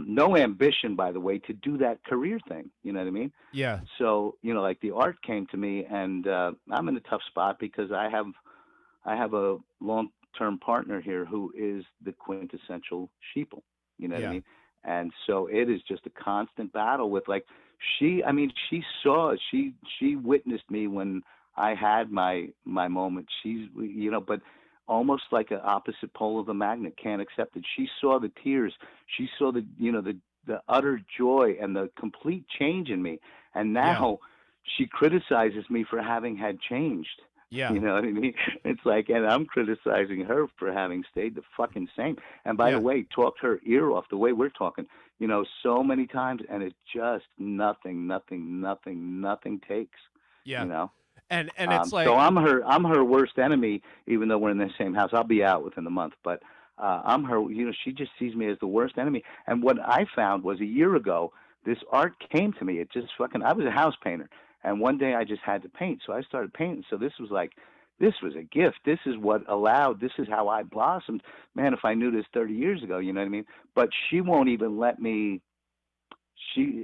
no ambition, by the way, to do that career thing. You know what I mean? yeah, So like the art came to me, and I'm in a tough spot because I have a long-term partner here who is the quintessential sheeple. You know what I yeah, mean? And so it is just a constant battle with like she witnessed me when I had my moment. But almost like an opposite pole of a magnet, can't accept it. She saw the tears. She saw the utter joy and the complete change in me. And yeah, now she criticizes me for having had changed. yeah, You know what I mean? It's like, and I'm criticizing her for having stayed the fucking same. And by the yeah, way, talked her ear off the way we're talking. so many times, and it just nothing takes, Yeah. you know. And it's So like, I'm her worst enemy, even though we're in the same house. I'll be out within the month, but I'm her. She just sees me as the worst enemy. And what I found was a year ago, this art came to me. It just fucking. I was a house painter, and one day I just had to paint, so I started painting. So this was like. This was a gift. This is what allowed. This is how I blossomed. Man, if I knew this 30 years ago, you know what I mean? But she won't even let me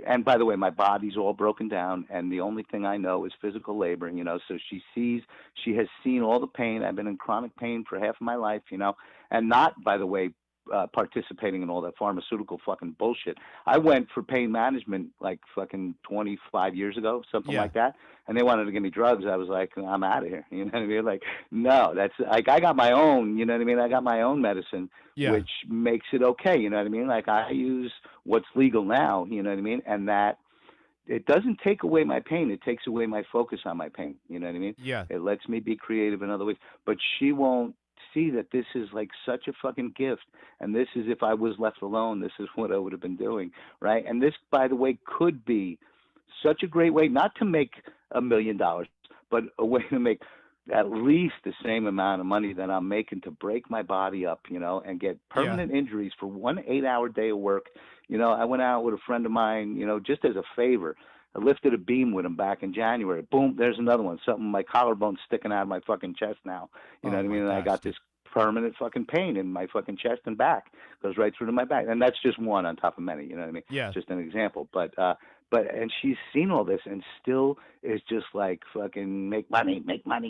and by the way, my body's all broken down, and the only thing I know is physical labor, so she has seen all the pain. I've been in chronic pain for half of my life, and not, by the way, participating in all that pharmaceutical fucking bullshit. I went for pain management like fucking 25 years ago, something yeah, like that, and they wanted to give me drugs. I was like, I'm out of here. You know what I mean? Like, no, that's like, I got my own, you know what I mean? I got my own medicine, yeah, which makes it okay. You know what I mean? Like, I use what's legal now, you know what I mean? And that it doesn't take away my pain. It takes away my focus on my pain. You know what I mean? yeah, It lets me be creative in other ways. But she won't see that this is like such a fucking gift. And this is, if I was left alone, this is what I would have been doing. Right. And this, by the way, could be such a great way, not to make $1 million, but a way to make at least the same amount of money that I'm making, to break my body up, and get yeah, permanent injuries for 1 8-hour day of work. I went out with a friend of mine, just as a favor. I lifted a beam with him back in January. Boom, there's another one. Something, my collarbone's sticking out of my fucking chest now. You know oh what I my mean? And I gosh, got dude. this permanent fucking pain in my fucking chest and back. Goes right through to my back. And that's just one on top of many, you know what I mean? Yeah, Just an example. And she's seen all this and still is just like, fucking make money,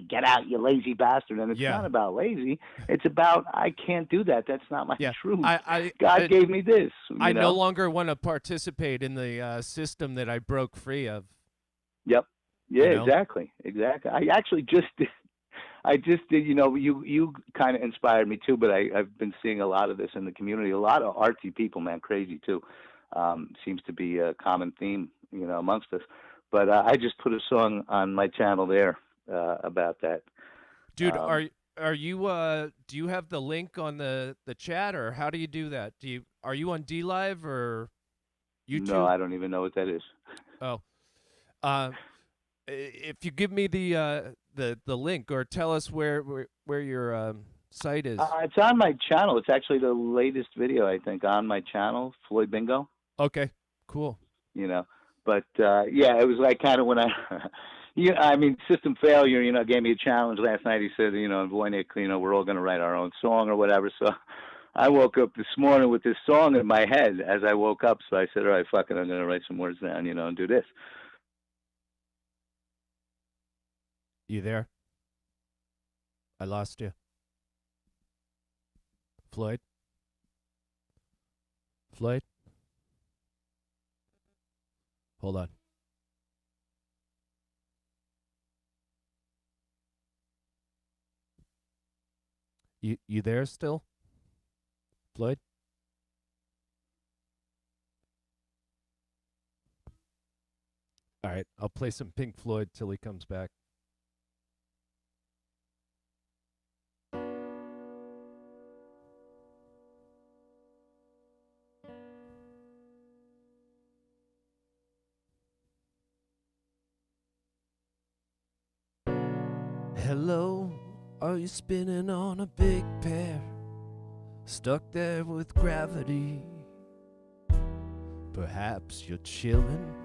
get out, you lazy bastard. And it's yeah, not about lazy. It's about, I can't do that. That's not my yeah. truth. I God gave me this, I no longer want to participate in the system that I broke free of. Yep. Yeah, You know? exactly. I actually just did. I just did. You kind of inspired me too. But I've been seeing a lot of this in the community. A lot of artsy people, man, crazy too. Seems to be a common theme, amongst us. But I just put a song on my channel there about that. Dude, Um, are you do you have the link on the chat, or how do you do that? Are you on D Live or no, YouTube? I don't even know what that is. Oh. Uh if you give me the link, or tell us where your site is. It's on my channel. It's actually the latest video, I think, on my channel, Floyd Bingo. Okay. Cool. But yeah, it was like kind of when I, I mean, System Failure, gave me a challenge last night. He said, Voynick, we're all going to write our own song or whatever. So I woke up this morning with this song in my head as I woke up. So I said, all right, fuck it, I'm going to write some words down, and do this. You there? I lost you. Floyd? Floyd? Hold on. You there still? Floyd? All right, I'll play some Pink Floyd till he comes back. Hello, are you spinning on a big pear, stuck there with gravity? Perhaps you're chilling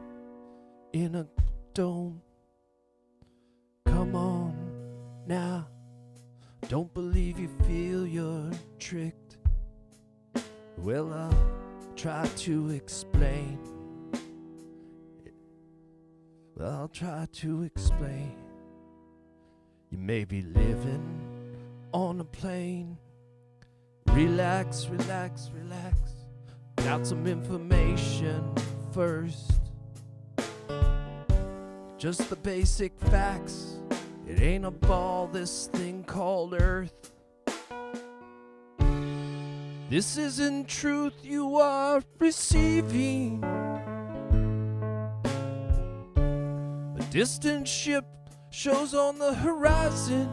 in a dome. Come on now, don't believe you feel you're tricked. Well, I'll try to explain. I'll try to explain. You may be living on a plane. Relax, relax, relax. Got some information first. Just the basic facts. It ain't a ball, this thing called Earth. This isn't truth you are receiving. A distant ship shows on the horizon.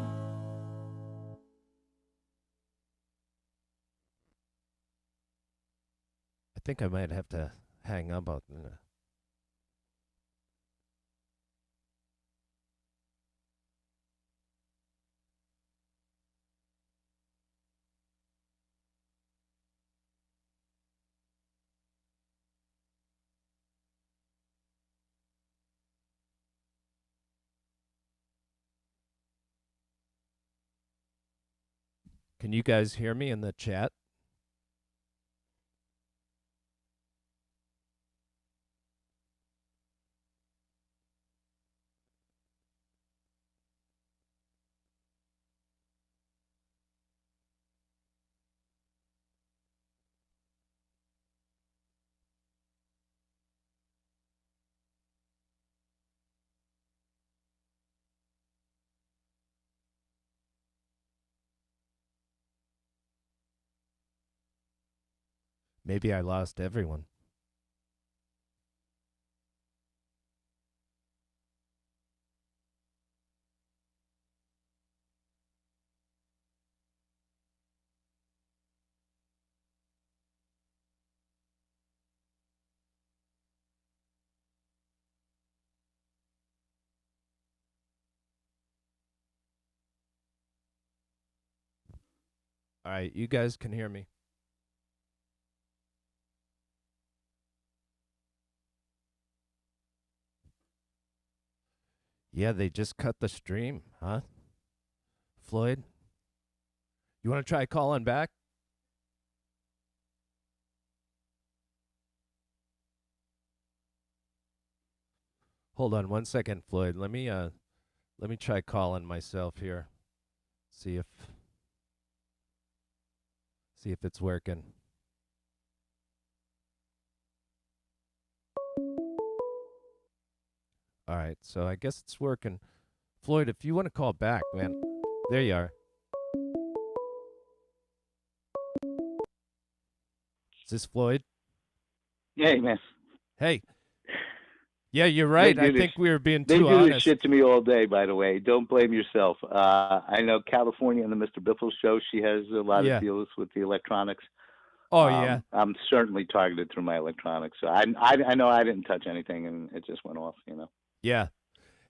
I think I might have to hang up on. Can you guys hear me in the chat? Maybe I lost everyone. All right, you guys can hear me. Yeah, they just cut the stream, huh? Floyd, you want to try calling back? Hold on 1 second, Floyd. Let me try calling myself here. See if it's working. All right, so I guess it's working. Floyd, if you want to call back, man. There you are. Is this Floyd? Hey, man. Hey. Yeah, you're right. I think we were being They too do honest. this shit to me all day, by the way. Don't blame yourself. I know California and the Mr. Biffle show, she has a lot of deals with the electronics. Oh, yeah. I'm certainly targeted through my electronics. So I know I didn't touch anything, and it just went off, you know. Yeah.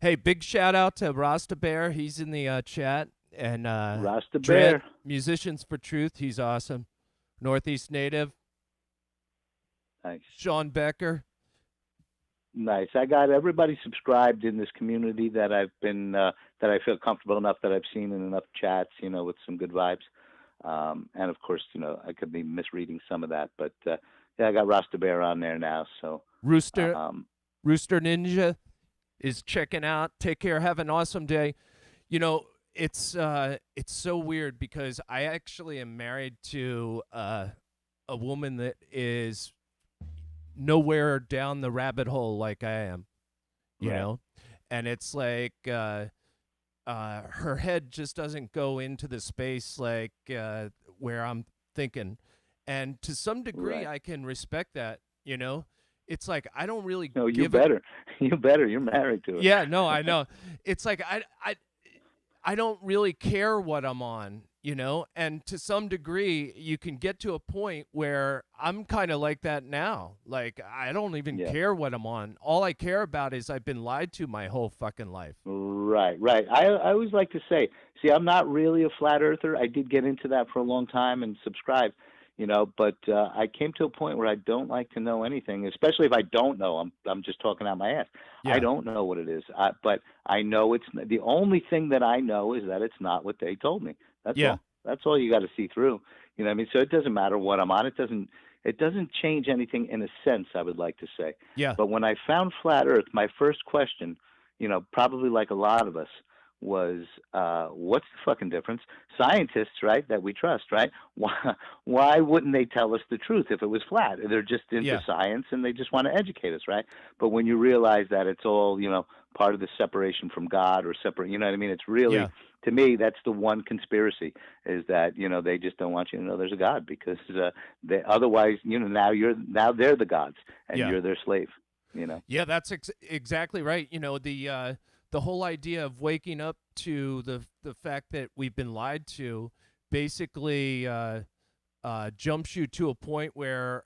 Hey, big shout out to Rasta Bear. He's in the chat. And Rasta Dread, Bear. Musicians for Truth. He's awesome. Northeast Native. Nice. Sean Becker. Nice. I got everybody subscribed in this community that I've been that I feel comfortable enough that I've seen in enough chats, you know, with some good vibes. And of course, you know, I could be misreading some of that, but yeah, I got Rasta Bear on there now. So Rooster Ninja is checking out. Take care. Have an awesome day. You know, it's so weird because I actually am married to a woman that is nowhere down the rabbit hole like I am, you know, and it's like her head just doesn't go into the space like where I'm thinking, and to some degree I can respect that, you know. It's like I don't really. No, you better. You better. You're married to it. Yeah, no, I know. It's like I don't really care what I'm on, you know, and to some degree you can get to a point where I'm kind of like that now. Like I don't even care what I'm on. All I care about is I've been lied to my whole fucking life. Right. I always like to say, see, I'm not really a flat earther. I did get into that for a long time and subscribe, you know, but I came to a point where I don't like to know anything, especially if I don't know. I'm just talking out my ass. Yeah. I don't know what it is, but I know it's the only thing that I know is that it's not what they told me. That's all. That's all you got to see through. You know what I mean? So it doesn't matter what I'm on. It doesn't change anything in a sense, I would like to say. Yeah. But when I found flat Earth, my first question, you know, probably like a lot of us, was what's the fucking difference? Scientists, right, that we trust, right? Why wouldn't they tell us the truth if it was flat? They're just into science and they just want to educate us, right? But when you realize that it's all, you know, part of the separation from God or separate, you know what I mean? It's really, to me, that's the one conspiracy, is that, you know, they just don't want you to know there's a God because they otherwise, you know, now they're the gods and you're their slave, you know? Yeah, that's exactly right. You know, the whole idea of waking up to the fact that we've been lied to basically jumps you to a point where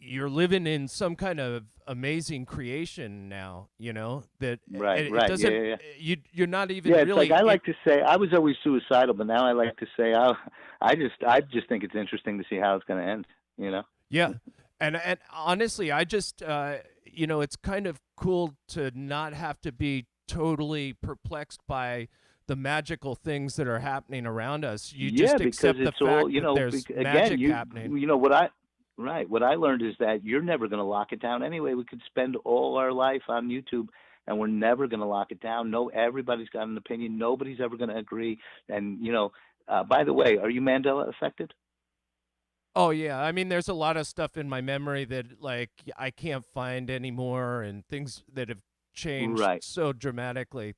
you're living in some kind of amazing creation now, that Right, it right. Yeah, doesn't, yeah, yeah. you're not even Yeah, it's like really, I like to say I was always suicidal, but now I like to say I just think it's interesting to see how it's going to end. You know? yeah. And honestly, I just, it's kind of cool to not have to be totally perplexed by the magical things that are happening around us. You Yeah, just because accept the it's all fact that there's again, magic happening. what I right. What I learned is that you're never going to lock it down anyway. We could spend all our life on YouTube, and we're never going to lock it down. No, everybody's got an opinion. Nobody's ever going to agree. And by the way, are you Mandela affected? Oh yeah, I mean, there's a lot of stuff in my memory that like I can't find anymore, and things that have changed Right. so dramatically.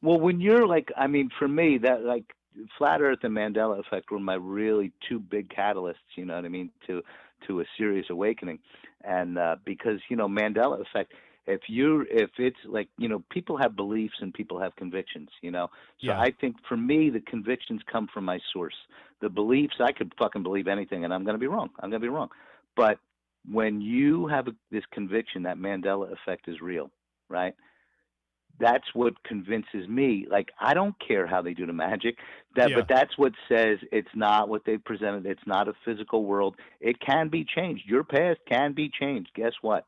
Well, when you're like, I mean, for me, that like flat Earth and Mandela effect were my really two big catalysts. You know what I mean? To a serious awakening, and because Mandela effect. If it's like people have beliefs and people have convictions. So Yeah, I think for me the convictions come from my source. The beliefs, I could fucking believe anything and I'm gonna be wrong. I'm gonna be wrong. But when you have this conviction that Mandela effect is real, right? That's what convinces me. Like I don't care how they do the magic, yeah, but that's what says it's not what they presented. It's not a physical world. It can be changed. Your past can be changed. Guess what?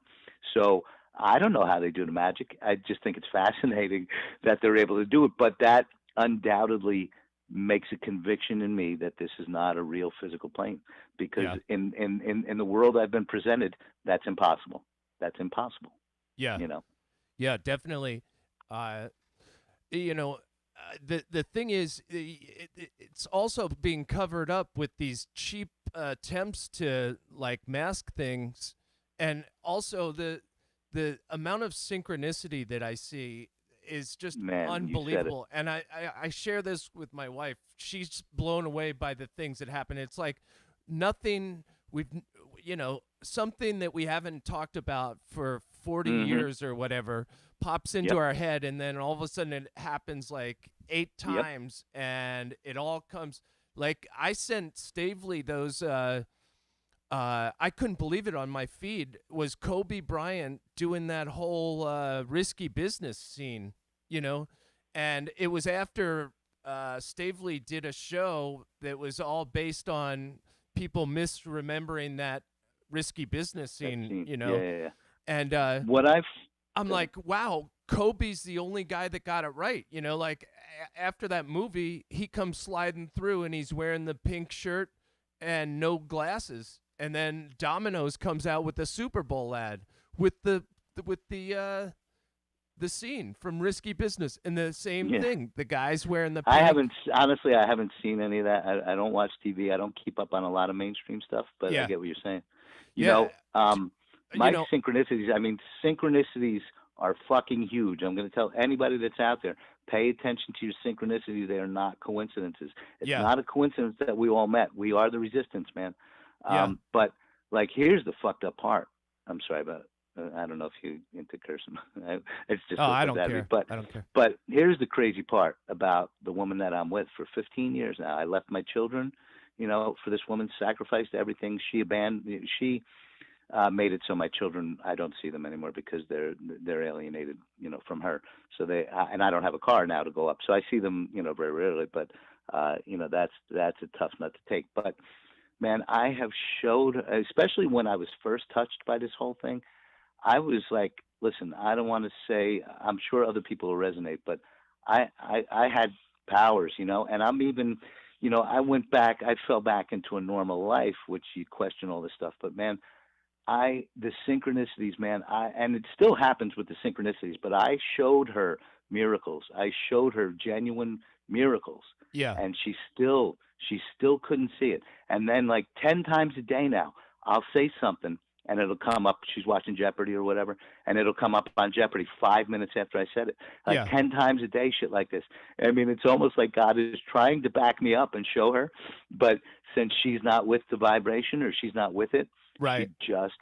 So I don't know how they do the magic. I just think it's fascinating that they're able to do it. But that undoubtedly makes a conviction in me that this is not a real physical plane, because yeah, in the world I've been presented, that's impossible. That's impossible. yeah, You know. yeah, definitely. Uh, you know, the thing is, it's also being covered up with these cheap attempts to like mask things, and also the amount of synchronicity that I see is just Man, you said it. unbelievable. And I share this with my wife. She's blown away by the things that happen. It's like nothing something that we haven't talked about for 40 Hmm. years or whatever pops into Yep. our head, and then all of a sudden it happens like 8 Yep. times, and it all comes like I sent Stavely those I couldn't believe it on my feed was Kobe Bryant doing that whole risky business scene, you know, and it was after Stavely did a show that was all based on people misremembering that risky business That scene, scene. Yeah, yeah, yeah. and What I've I'm Go ahead. like, wow, Kobe's the only guy that got it right. Like after that movie, he comes sliding through and he's wearing the pink shirt and no glasses. And then Domino's comes out with the Super Bowl ad with the scene from Risky Business, and the same Yeah. thing. The guy's wearing the I pink. haven't honestly. I haven't seen any of that. I don't watch TV. I don't keep up on a lot of mainstream stuff. But I Yeah, get what you're saying. You yeah. know, j- You my know, synchronicities. I mean, synchronicities are fucking huge. I'm going to tell anybody that's out there: pay attention to your synchronicities. They are not coincidences. It's yeah, not a coincidence that we all met. We are the resistance, man. yeah. But like, here's the fucked up part. I'm sorry about. I don't know if you into cursing. It's just Oh, so I don't pathetic. care. But I don't care. here's the crazy part about the woman that I'm with for 15 years now. I left my children, for this woman, sacrificed everything. She abandoned. She made it so my children, I don't see them anymore because they're alienated, from her. So and I don't have a car now to go up. So I see them, very rarely. But that's a tough nut to take. But man, I have showed, especially when I was first touched by this whole thing. I was like, listen, I don't want to say, I'm sure other people will resonate, but I had powers, and I'm even, I went back, I fell back into a normal life, which you question all this stuff, but man, the synchronicities, man, and it still happens with the synchronicities, but I showed her miracles. I showed her genuine miracles, Yeah, and she still couldn't see it. And then like 10 times a day now, I'll say something and it'll come up. She's watching Jeopardy or whatever, and it'll come up on Jeopardy 5 minutes after I said it. Like yeah. 10 times a day, shit like this. I mean, it's almost like God is trying to back me up and show her, but since she's not with the vibration or she's not with it, she Right. just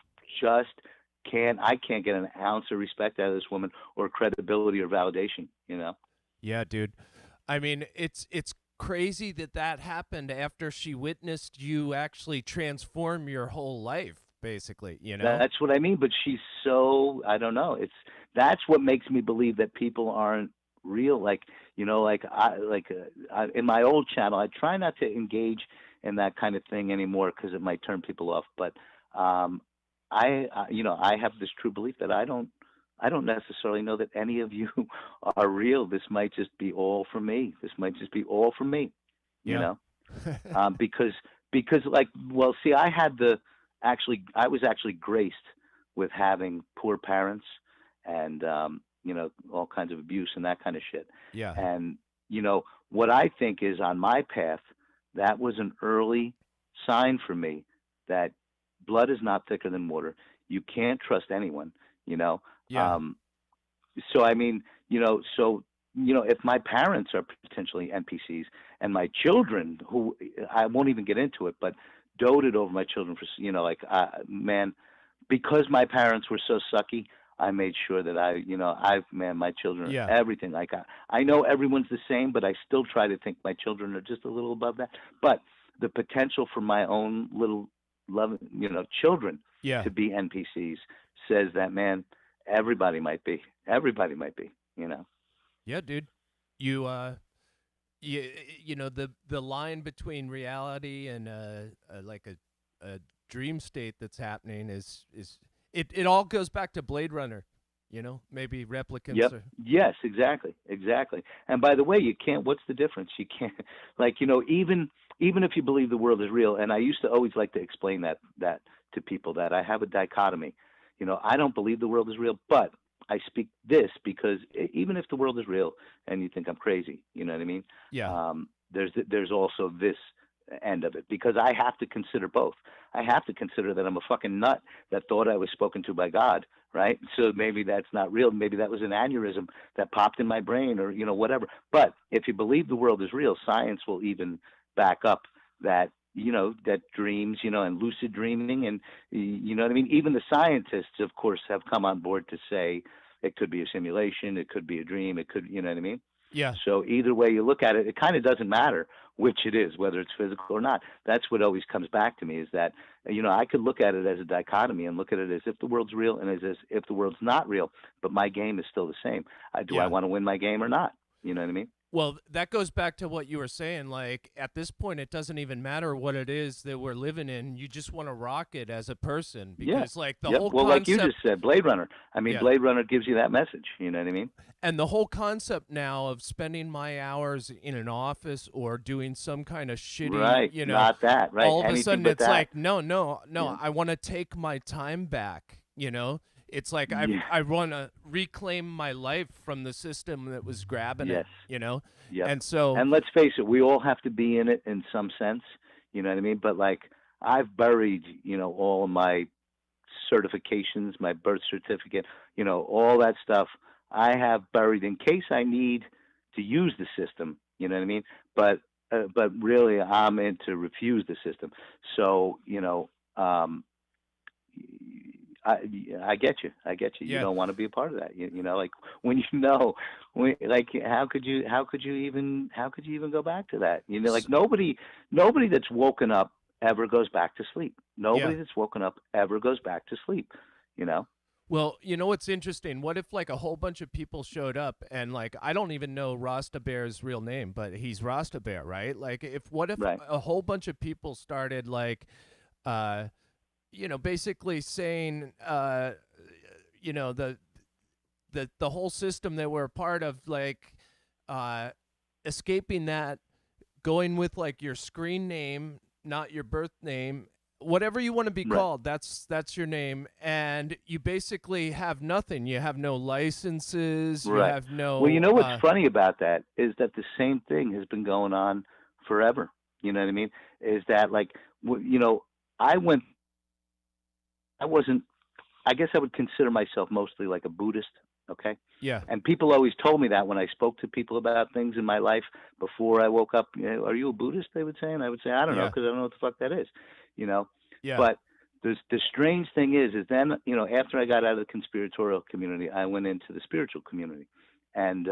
can't. I can't get an ounce of respect out of this woman or credibility or validation. Yeah, dude. I mean, it's crazy that happened after she witnessed you actually transform your whole life. basically, you know? That's what I mean. But she's so, I don't know. That's what makes me believe that people aren't real. Like, in my old channel, I try not to engage in that kind of thing anymore because it might turn people off. But I have this true belief that I don't necessarily know that any of you are real. This might just be all for me. This might just be all for me, you Yeah. know, because like, well, see, I was actually graced with having poor parents and, all kinds of abuse and that kind of shit. Yeah. And, what I think is on my path, that was an early sign for me that blood is not thicker than water. You can't trust anyone, you know? Yeah. So I mean, if my parents are potentially NPCs and my children, who I won't even get into it, but doted over my children for, man, because my parents were so sucky, I made sure that my children Yeah. are everything. Like I know everyone's the same, but I still try to think my children are just a little above that. But the potential for my own little children Yeah. to be NPCs says that, man, everybody might be, you know. Yeah, dude. You you know, the line between reality and like a dream state that's happening is it all goes back to Blade Runner, you know? Maybe replicants Yep. or Yes, exactly. And by the way, you can't. What's the difference? You can't, even if you believe the world is real. And I used to always like to explain that to people, that I have a dichotomy. I don't believe the world is real, but I speak this because even if the world is real and you think I'm crazy, you know what I mean? yeah. There's also this end of it, because I have to consider both. I have to consider that I'm a fucking nut that thought I was spoken to by God, right? So maybe that's not real. Maybe that was an aneurysm that popped in my brain, or whatever. But if you believe the world is real, science will even back up that that dreams, and lucid dreaming, and you know what I mean? Even the scientists, of course, have come on board to say it could be a simulation, it could be a dream, it could, you know what I mean? Yeah. So either way you look at it, it kind of doesn't matter which it is, whether it's physical or not. That's what always comes back to me, is that, I could look at it as a dichotomy and look at it as if the world's real and as if the world's not real, but my game is still the same. Do I Yeah. want to win my game or not? You know what I mean? Well, that goes back to what you were saying. Like, at this point, it doesn't even matter what it is that we're living in. You just want to rock it as a person, Yeah. because, like, the Yep. whole Well, like you concept, just said, Blade Runner. I mean, yeah, Blade Runner gives you that message. You know what I mean? and the whole concept now of spending my hours in an office or doing some kind of shitty, Right. Not that. Right. all of a Anything sudden but it's that. like, no, Yeah. I want to take my time back. It's like Yeah. I want to reclaim my life from the system that was grabbing Yes. it. Yep. And so, And let's face it, we all have to be in it in some sense. You know what I mean? But like, I've buried, all my certifications, my birth certificate, all that stuff I have buried in case I need to use the system. You know what I mean? But really, I'm in to refuse the system. So, I get you. You yeah. don't want to be a part of that. Like when like how could you even go back to that? Like nobody that's woken up ever goes back to sleep. Nobody Yeah. that's woken up ever goes back to sleep. Well, you know what's interesting? What if like a whole bunch of people showed up and like I don't even know Rasta Bear's real name, but he's Rasta Bear, right? Like what if Right. a whole bunch of people started like basically saying the whole system that we're a part of, like escaping that, going with like your screen name, not your birth name, whatever you want to be Right. called, that's your name, and you basically have nothing. You have no licenses. You Right. have no. Well, you know what's funny about that is that the same thing has been going on forever. You know what I mean? Is that like, I guess I would consider myself mostly like a Buddhist. Okay. Yeah. And people always told me that when I spoke to people about things in my life before I woke up. Are you a Buddhist? They would say, and I would say, I don't know, Yeah. because I don't know what the fuck that is. Yeah. But the strange thing is then, after I got out of the conspiratorial community, I went into the spiritual community, and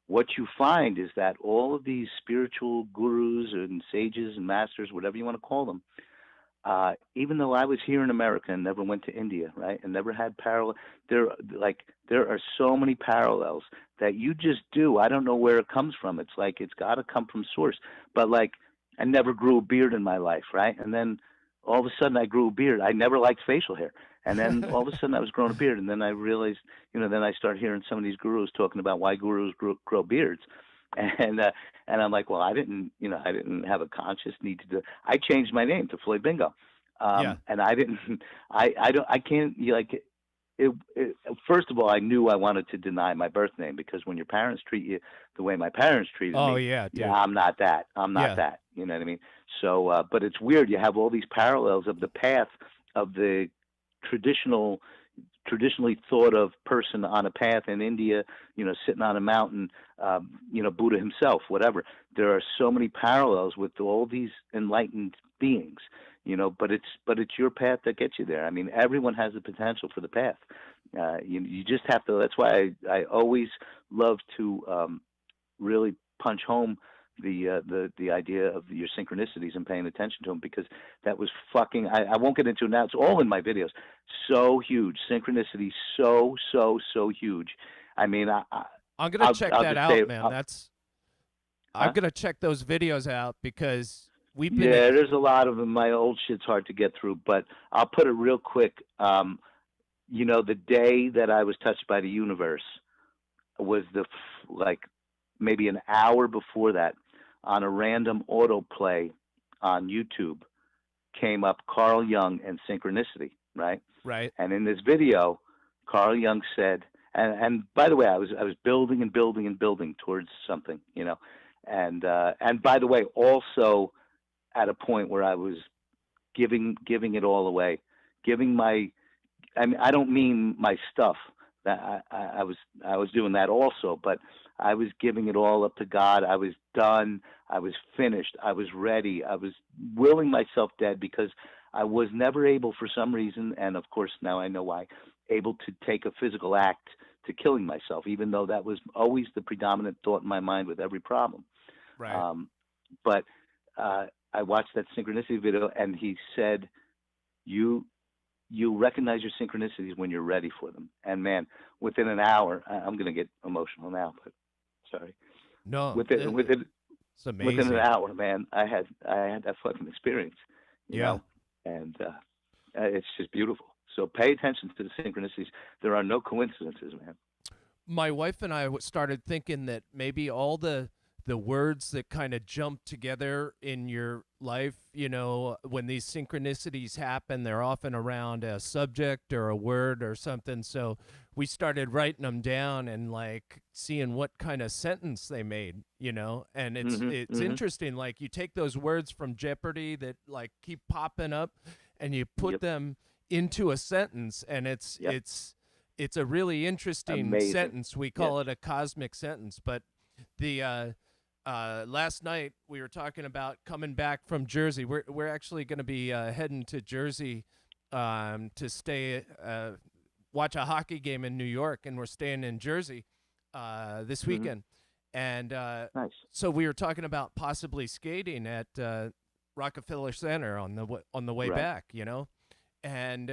what you find is that all of these spiritual gurus and sages and masters, whatever you want to call them, even though I was here in America and never went to India, right, and never had parallel, there there are so many parallels that you just do. I don't know where it comes from. It's like it's got to come from source. But like, I never grew a beard in my life, right, and then all of a sudden I grew a beard. I never liked facial hair, and then all of a sudden I was growing a beard, and then I realized, then I started hearing some of these gurus talking about why gurus grow beards, and I'm like, well, I didn't have a conscious need to do. I changed my name to Floyd Bingo, Yeah. and I didn't. I don't. I can't. First of all, I knew I wanted to deny my birth name because when your parents treat you the way my parents treated Oh, me, yeah, dude. yeah, I'm not that. I'm not Yeah. that. You know what I mean? So, but it's weird. You have all these parallels of the path of the traditionally thought of person on a path in India, sitting on a mountain, Buddha himself, whatever. There are so many parallels with all these enlightened beings, but it's your path that gets you there. I mean, everyone has the potential for the path. You just have to. That's why I always love to really punch home the idea of your synchronicities and paying attention to them, because that was fucking. I won't get into it now. It's all in my videos. So huge synchronicity, so huge. I mean, I'm gonna check that out, man. I'm Huh? gonna check those videos out because we've been. Yeah, there's a lot of them. My old shit's hard to get through, but I'll put it real quick. The day that I was touched by the universe was maybe an hour before that, on a random autoplay on YouTube, came up Carl Jung and synchronicity, right? Right. And in this video, Carl Jung said, and by the way, I was building and building and building towards something, and by the way, also at a point where I was giving it all away, I don't mean my stuff. That I was doing that also, but I was giving it all up to God. I was done. I was finished. I was ready. I was willing myself dead because I was never able, for some reason, and of course now I know why, able to take a physical act to killing myself, even though that was always the predominant thought in my mind with every problem. Right. But I watched that synchronicity video, and he said, you recognize your synchronicities when you're ready for them. And man, within an hour, I'm going to get emotional now, but sorry. No. Within It's amazing. an hour, man, I had that fucking experience, you Yeah. know, and it's just beautiful. So pay attention to the synchronicities. There are no coincidences, man. My wife and I started thinking that maybe all the words that kind of jump together in your life, when these synchronicities happen, they're often around a subject or a word or something. So we started writing them down and like seeing what kind of sentence they made, and it's interesting. Like you take those words from Jeopardy that like keep popping up and you put them into a sentence, and it's a really interesting Amazing. sentence. We call it a cosmic sentence, but the last night we were talking about coming back from Jersey. We're actually going to be heading to Jersey to stay watch a hockey game in New York, and we're staying in Jersey this weekend. And Nice. so we were talking about possibly skating at Rockefeller Center on the way Right. back, and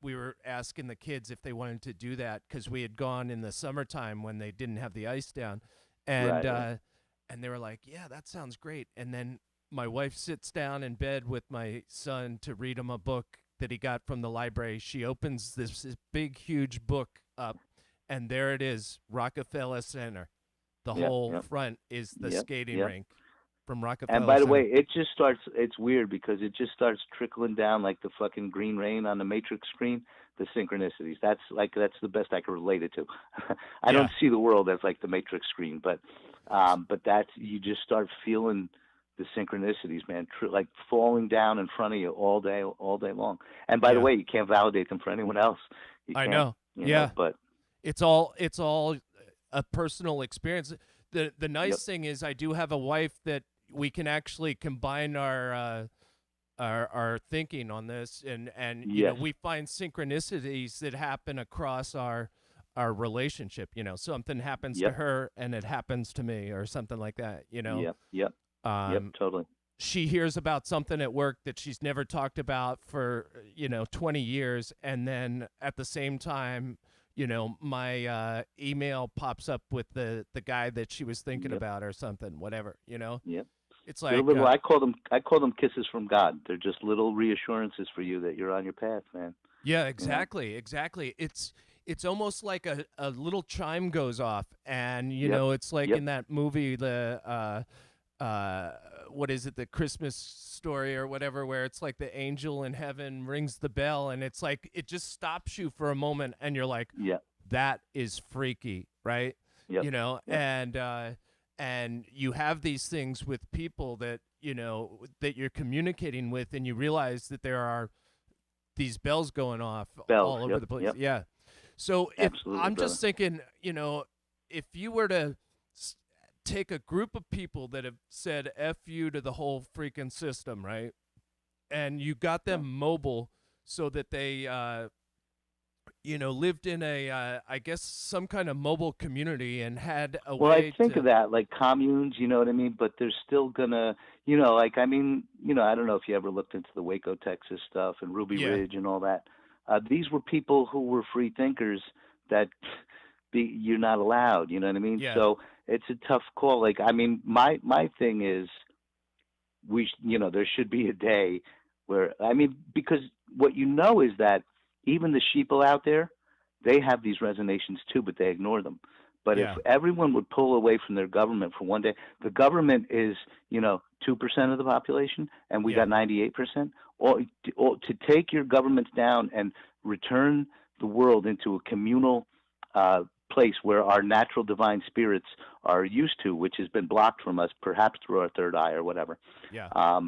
we were asking the kids if they wanted to do that because we had gone in the summertime when they didn't have the ice down. And Right. and they were like, yeah, that sounds great. And then my wife sits down in bed with my son to read him a book that he got from the library. She opens this big, huge book up, and there it is, Rockefeller Center. The whole front is the skating rink from Rockefeller And by the Center. way, it's weird because it just starts trickling down like the fucking green rain on the Matrix screen, the synchronicities. That's the best I can relate it to. I don't see the world as like the Matrix screen, but that's, you just start feeling the synchronicities, man, like falling down in front of you all day long. And by the way, you can't validate them for anyone else. I know. But it's all a personal experience. The nice thing is I do have a wife that we can actually combine our thinking on this, and we find synchronicities that happen across our relationship. Something happens to her and it happens to me, or something like that. Yep, totally. she hears about something at work that she's never talked about for 20 years, and then at the same time, my email pops up with the guy that she was thinking Yep. about or something, whatever. Yep. It's They're like little. I call them kisses from God. They're just little reassurances for you that you're on your path, man. yeah, You know. exactly. It's almost like a little chime goes off, and Yep. it's like Yep. in that movie, what is it, the Christmas Story or whatever, where it's like the angel in heaven rings the bell, and it's like it just stops you for a moment, and you're like, Yep. that is freaky, right? Yep. Yep. And you have these things with people that that you're communicating with, and you realize that there are these bells going off Bells. all over Yep. the place. Yep. Yeah. So if Absolutely, I'm brother. just thinking, if you were to take a group of people that have said F you to the whole freaking system, right? And you got them mobile so that they, lived in I guess, some kind of mobile community and had a Well, I way think of to. that like communes, you know what I mean? But they're still gonna, like I mean, I don't know if you ever looked into the Waco, Texas stuff and Ruby Yeah. Ridge and all that. These were people who were free thinkers that you're not allowed, you know what I mean? Yeah. So it's a tough call. Like I mean, my thing is there should be a day where I mean, because what is that even the sheeple out there, they have these resonations too, but they ignore them. But if Yeah. everyone would pull away from their government for one day, the government is 2% of the population, and we Yeah. got 98%. Or to take your governments down and return the world into a communal place where our natural divine spirits are used to, which has been blocked from us, perhaps through our third eye or whatever. Yeah.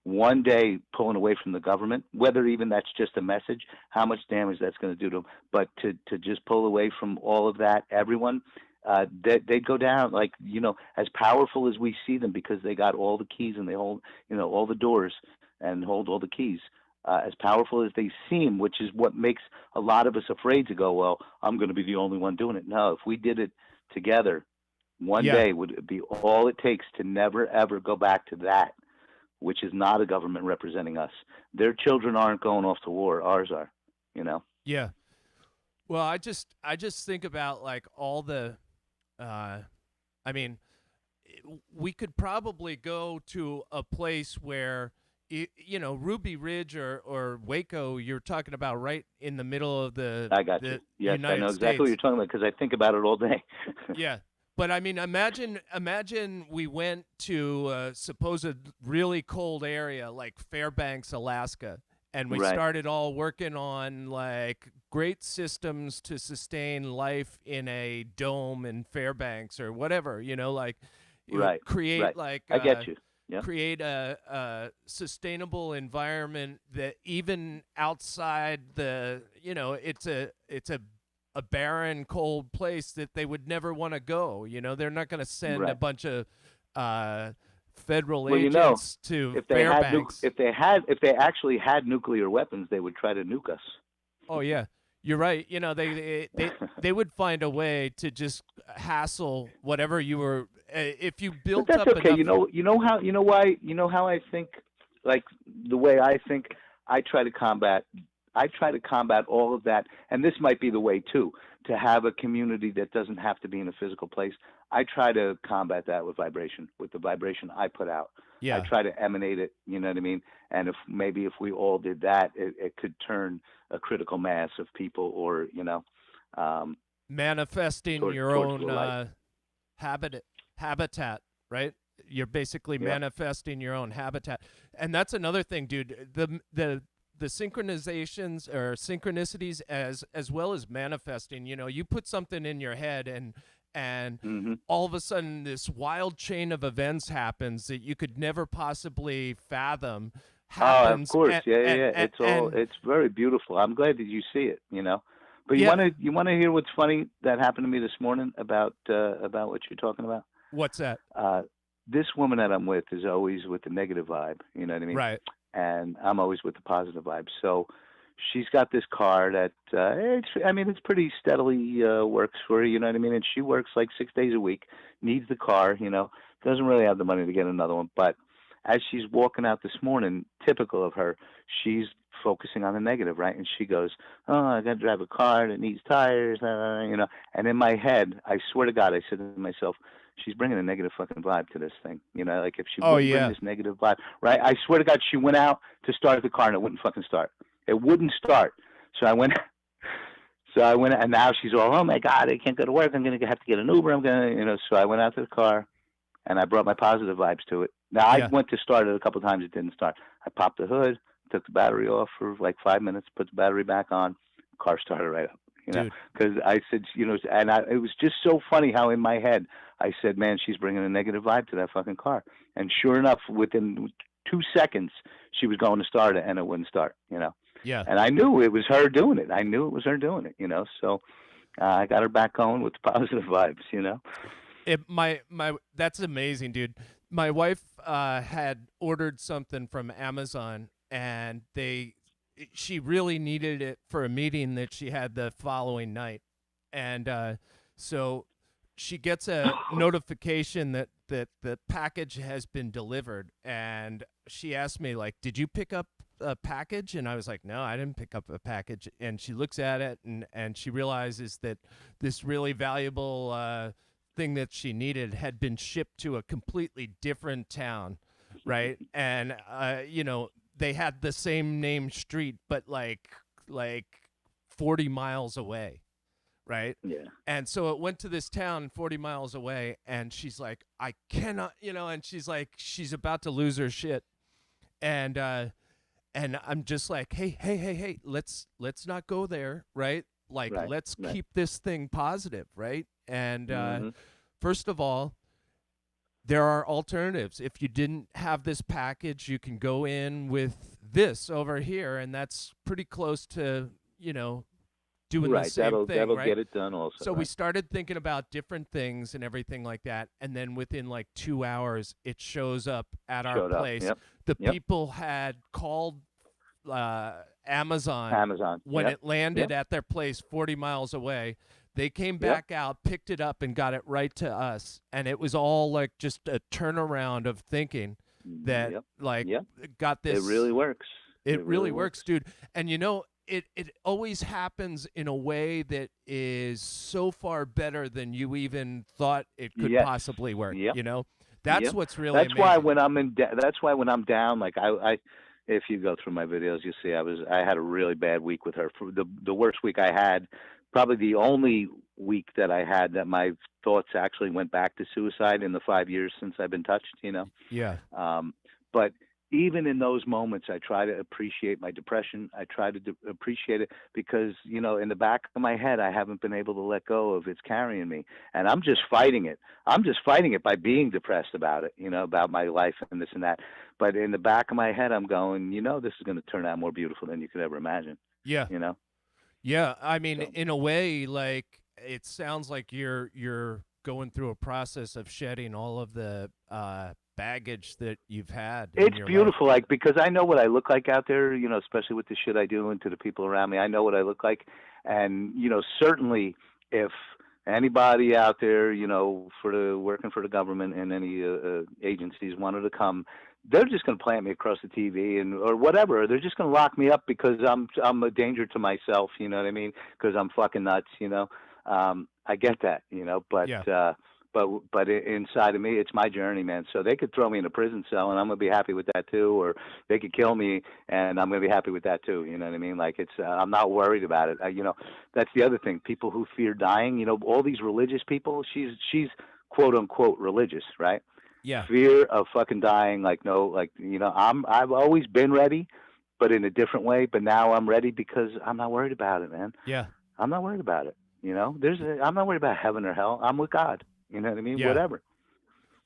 One day pulling away from the government, whether even that's just a message, how much damage that's going to do to them. But to just pull away from all of that, everyone, they go down like, as powerful as we see them because they got all the keys and they hold, all the doors and hold all the keys. As powerful as they seem, which is what makes a lot of us afraid to go, well, I'm going to be the only one doing it. No, if we did it together, one Yeah. day would be all it takes to never, ever go back to that, which is not a government representing us. Their children aren't going off to war. Ours are, Yeah. Well, I just think about like all the, I mean, we could probably go to a place where, Ruby Ridge or Waco, you're talking about right in the middle of the I got the you. Yes, I United know States. exactly what you're talking about because I think about it all day. Yeah. But I mean, imagine we went to a supposed really cold area like Fairbanks, Alaska, and we Right. started all working on like great systems to sustain life in a dome in Fairbanks or whatever, like Right. create Right. like I get you. Yeah. create a sustainable environment that even outside the it's a barren, cold place that they would never want to go. They're not going to send a Right. bunch of federal Well, agents to if they had Fairbanks. if they actually had nuclear weapons, they would try to nuke us. Oh yeah, you're right. They would find a way to just hassle whatever you were. If you But built that's up okay. enough. You know how I think, like the way I think. I try to combat. I try to combat all of that, and this might be the way too. To have a community that doesn't have to be in a physical place. I try to combat that with vibration, with the vibration I put out. I Yeah, try to emanate it. You know what I mean? And if we all did that, it could turn a critical mass of people, or manifesting your towards own the light. habitat, right? You're basically Yeah. manifesting your own habitat, and that's another thing, dude. The synchronizations or synchronicities as well as manifesting. You put something in your head, and Hmm. all of a sudden this wild chain of events happens that you could never possibly fathom. Oh, of Happens, course. and, Yeah, yeah, and, yeah. and, and It's very beautiful. I'm glad that you see it. But yeah. you want to hear what's funny that happened to me this morning about what you're talking about? What's that? This woman that I'm with is always with the negative vibe, you know what I mean? Right. And I'm always with the positive vibe. So she's got this car that it's pretty steadily works for her, you know what I mean? And she works like 6 days a week, needs the car, doesn't really have the money to get another one, but as she's walking out this morning, typical of her, she's focusing on the negative, right? And she goes, "Oh, I got to drive a car that needs tires," you know. And in my head, I swear to God, I said to myself, "She's bringing a negative fucking vibe to this thing." You know, like if she Oh wouldn't bring yeah. this negative vibe, right? I swear to God, she went out to start the car and it wouldn't fucking start. It wouldn't start. So I went. So I went, and now she's all, "Oh my God, I can't go to work. I'm gonna have to get an Uber. I'm gonna," you know. So I went out to the car, and I brought my positive vibes to it. Now I Yeah. went to start it a couple of times. It didn't start. I popped the hood, took the battery off for like 5 minutes, put the battery back on. Car started right up. You know, Dude. because I said, you know, and it was just so funny how in my head I said, "Man, she's bringing a negative vibe to that fucking car." And sure enough, within 2 seconds, she was going to start it, and it wouldn't start. You know. Yeah. And I knew it was her doing it. I knew it was her doing it, you know. So I got her back going with the positive vibes, you know. My that's amazing, dude. My wife had ordered something from Amazon, and she really needed it for a meeting that she had the following night, and so she gets a notification that the package has been delivered, and she asked me like, "Did you pick up a package?" And I was like, "No, I didn't pick up a package." And she looks at it, and she realizes that this really valuable thing that she needed had been shipped to a completely different town, right? And you know, they had the same name street, but like 40 miles away, right? Yeah. And so it went to this town 40 miles away, and she's like, "I cannot," you know, and she's like, she's about to lose her shit, and I'm just like, hey, let's not go there, right? Like, Right. let's Right. keep this thing positive, right? And Mm-hmm. first of all, there are alternatives. If you didn't have this package, you can go in with this over here, and that's pretty close to, you know, doing the Right. same thing, That'll right? get it done also. So we right? started thinking about different things and everything like that, and then within like 2 hours, it shows up at our Showed up. place. Yep. The Yep. people had called Amazon Amazon. when Yep. it landed Yep. at their place 40 miles away. They came Yep. back out, picked it up, and got it right to us. And it was all like just a turnaround of thinking that Yep. like Yep. got this. It really works. It really works, dude. And you know, it always happens in a way that is so far better than you even thought it could Yes. possibly work. Yep. You know, that's Yep. what's really That's amazing. why when I'm in, that's why when I'm down, like I, if you go through my videos, you'll see I had a really bad week with her. For the worst week I had, probably the only week that I had that my thoughts actually went back to suicide in the 5 years since I've been touched. You know. Yeah. But even in those moments, I try to appreciate my depression. I try to appreciate it because, you know, in the back of my head, I haven't been able to let go of it's carrying me. And I'm just fighting it. I'm just fighting it by being depressed about it, you know, about my life and this and that. But in the back of my head, I'm going, you know, this is going to turn out more beautiful than you could ever imagine, Yeah. you know? Yeah. I mean, So, in a way, like it sounds like you're going through a process of shedding all of the baggage that you've had. In it's your beautiful, life. like, because I know what I look like out there, you know, especially with the shit I do and to the people around me. I know what I look like. And, you know, certainly if anybody out there, you know, working for the government and any agencies wanted to come, they're just going to plant me across the TV or whatever. They're just going to lock me up because I'm a danger to myself. You know what I mean? Because I'm fucking nuts. You know, I get that. You know, but Yeah. but inside of me, it's my journey, man. So they could throw me in a prison cell, and I'm gonna be happy with that too. Or they could kill me, and I'm gonna be happy with that too. You know what I mean? Like it's, I'm not worried about it. You know, that's the other thing. People who fear dying. You know, all these religious people. She's quote unquote religious, right? Yeah. Fear of fucking dying. Like no, like you know, I've always been ready, but in a different way. But now I'm ready because I'm not worried about it, man. Yeah. I'm not worried about it. You know, I'm not worried about heaven or hell. I'm with God. You know what I mean? Yeah. Whatever.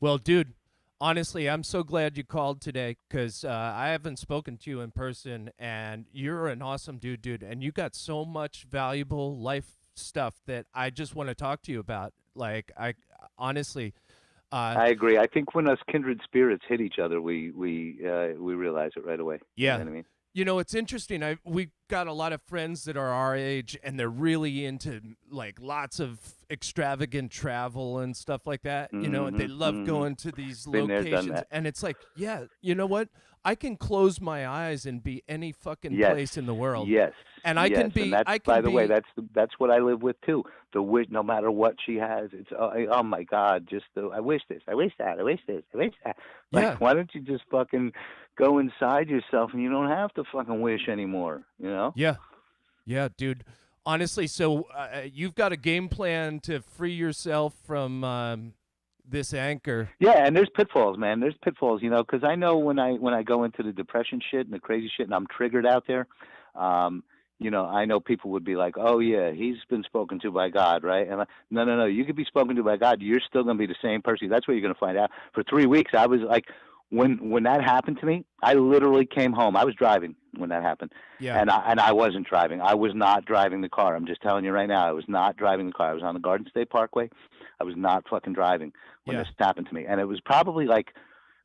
Well, dude, honestly, I'm so glad you called today because I haven't spoken to you in person, and you're an awesome dude, and you got so much valuable life stuff that I just want to talk to you about. Like, I honestly, I agree. I think when us kindred spirits hit each other, we realize it right away. yeah. You know what I mean? You know, it's interesting. We got a lot of friends that are our age, and they're really into like lots of extravagant travel and stuff like that. You know, and they love going to these Been there, done locations. that. And it's like, yeah, you know what? I can close my eyes and be any fucking Yes. place in the world. Yes. And I can Yes. be. And that's, I can by the be. way, that's what I live with too. The wish, no matter what she has, it's oh my God, just I wish this, I wish that, I wish this, I wish that. Like, Yeah. why don't you just fucking go inside yourself and you don't have to fucking wish anymore, you know? Yeah. Yeah, dude. Honestly, so you've got a game plan to free yourself from this anchor. Yeah, and there's pitfalls, man. There's pitfalls, you know, because I know when I go into the depression shit and the crazy shit, and I'm triggered out there. You know, I know people would be like, "Oh yeah, he's been spoken to by God, right?" And no, no, no. You could be spoken to by God. You're still going to be the same person. That's what you're going to find out. For 3 weeks, I was like, when that happened to me, I literally came home. I was driving when that happened, Yeah. and I wasn't driving. I was not driving the car. I'm just telling you right now, I was not driving the car. I was on the Garden State Parkway. I was not fucking driving when Yeah. this happened to me, and it was probably like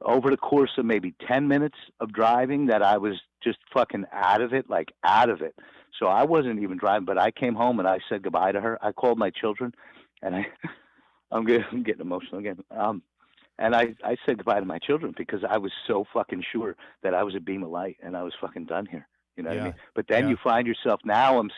over the course of maybe 10 minutes of driving that I was just fucking out of it, like out of it. So I wasn't even driving, but I came home and I said goodbye to her. I called my children, and I'm getting emotional again. And I said goodbye to my children because I was so fucking sure that I was a beam of light and I was fucking done here. You know what I mean? But then you find yourself now I'm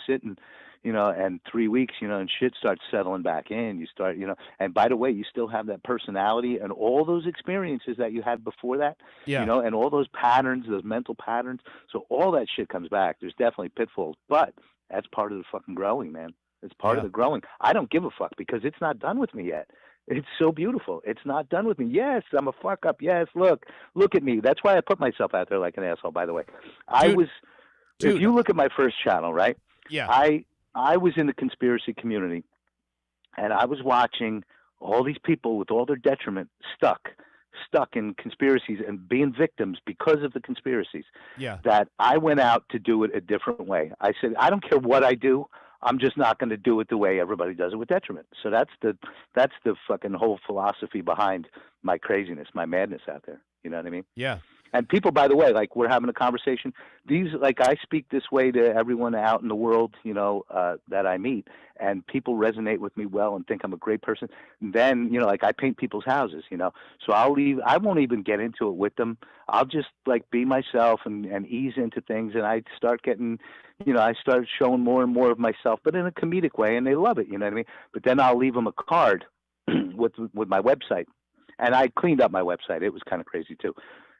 sitting, you know, and 3 weeks, you know, and shit starts settling back in. You start, you know, and by the way, you still have that personality and all those experiences that you had before that, Yeah. you know, and all those patterns, those mental patterns. So all that shit comes back. There's definitely pitfalls, but that's part of the fucking growing, man. It's part of the growing. I don't give a fuck because it's not done with me yet. It's so beautiful. It's not done with me. Yes, I'm a fuck up. Yes, look at me. That's why I put myself out there like an asshole, by the way. If you look at my first channel, right? Yeah. I was in the conspiracy community, and I was watching all these people with all their detriment stuck in conspiracies and being victims because of the conspiracies. Yeah. That I went out to do it a different way. I said, I don't care what I do. I'm just not going to do it the way everybody does it with detriment. So that's the fucking whole philosophy behind my craziness, my madness out there. You know what I mean? Yeah. And people, by the way, like we're having a conversation. These, like, I speak this way to everyone out in the world, you know, that I meet, and people resonate with me well and think I'm a great person. And then, you know, like I paint people's houses, you know, so I won't even get into it with them. I'll just like be myself and ease into things. And I start getting, you know, I start showing more and more of myself, but in a comedic way, and they love it. You know what I mean? But then I'll leave them a card with my website, and I cleaned up my website. It was kind of crazy too.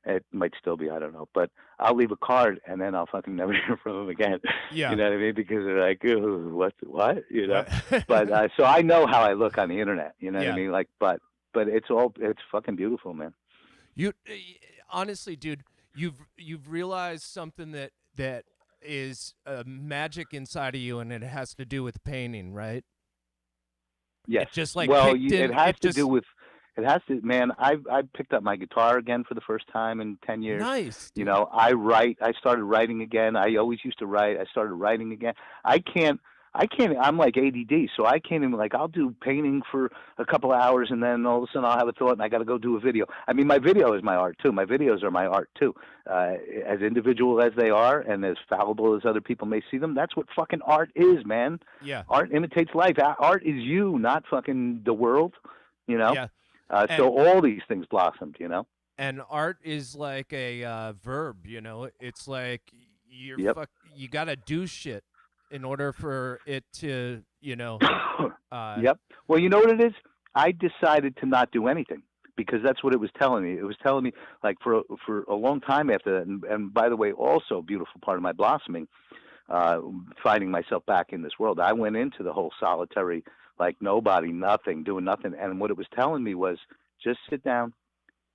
It might still be, I don't know. But I'll leave a card, and then I'll fucking never hear from them again. Yeah. You know what I mean? Because they're like, "Ooh, what? You know? But so I know how I look on the internet. You know what I mean? Like, but it's fucking beautiful, man. You honestly, dude, you've realized something that is magic inside of you, and it has to do with painting, right? Yes. It just like it has to do with. It has to, man. I picked up my guitar again for the first time in 10 years. Nice. You know, I started writing again. I always used to write. I started writing again. I can't, I'm like ADD, so I can't even, like, I'll do painting for a couple of hours and then all of a sudden I'll have a thought and I got to go do a video. I mean, my video is my art too. My videos are my art too. As individual as they are and as fallible as other people may see them, that's what fucking art is, man. Yeah. Art imitates life. Art is you, not fucking the world, you know? Yeah. So all these things blossomed, you know? And art is like a verb, you know? It's like you got to do shit in order for it to, you know. Yep. Well, you know what it is? I decided to not do anything because that's what it was telling me. It was telling me, like, for a long time after that, and by the way, also a beautiful part of my blossoming, finding myself back in this world. I went into the whole solitary, like nobody, nothing, doing nothing. And what it was telling me was just sit down,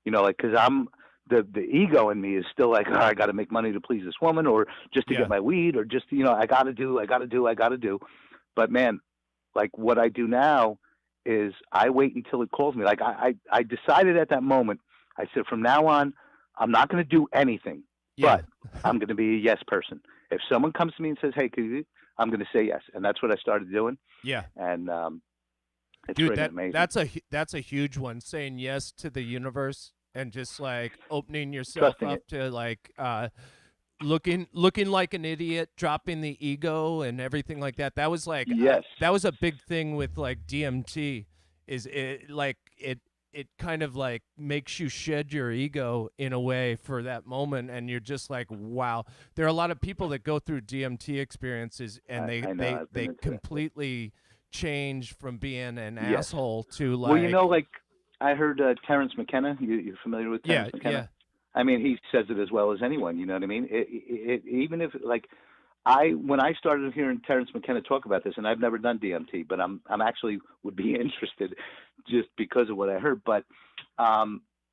you know, like, cause I'm the ego in me is still like, oh, I got to make money to please this woman or just to get my weed or just, you know, I got to do. But man, like what I do now is I wait until it calls me. Like I decided at that moment, I said, from now on, I'm not going to do anything, but I'm going to be a yes person. If someone comes to me and says, hey, could you, I'm going to say yes. And that's what I started doing. Yeah. And it's dude, amazing. That's a huge one, saying yes to the universe and just like opening yourself up to like looking like an idiot, dropping the ego and everything like that. That was like Yes. that was a big thing with like DMT. Is it kind of like makes you shed your ego in a way for that moment, and you're just like, wow. There are a lot of people that go through DMT experiences, and I know, they I've been into that. completely change from being an Yes. asshole to like. Well, like I heard Terrence McKenna. You're familiar with Terrence McKenna? Yeah. I mean, he says it as well as anyone. You know what I mean? Even if like when I started hearing Terrence McKenna talk about this, and I've never done DMT, but I'm actually would be interested just because of what I heard. But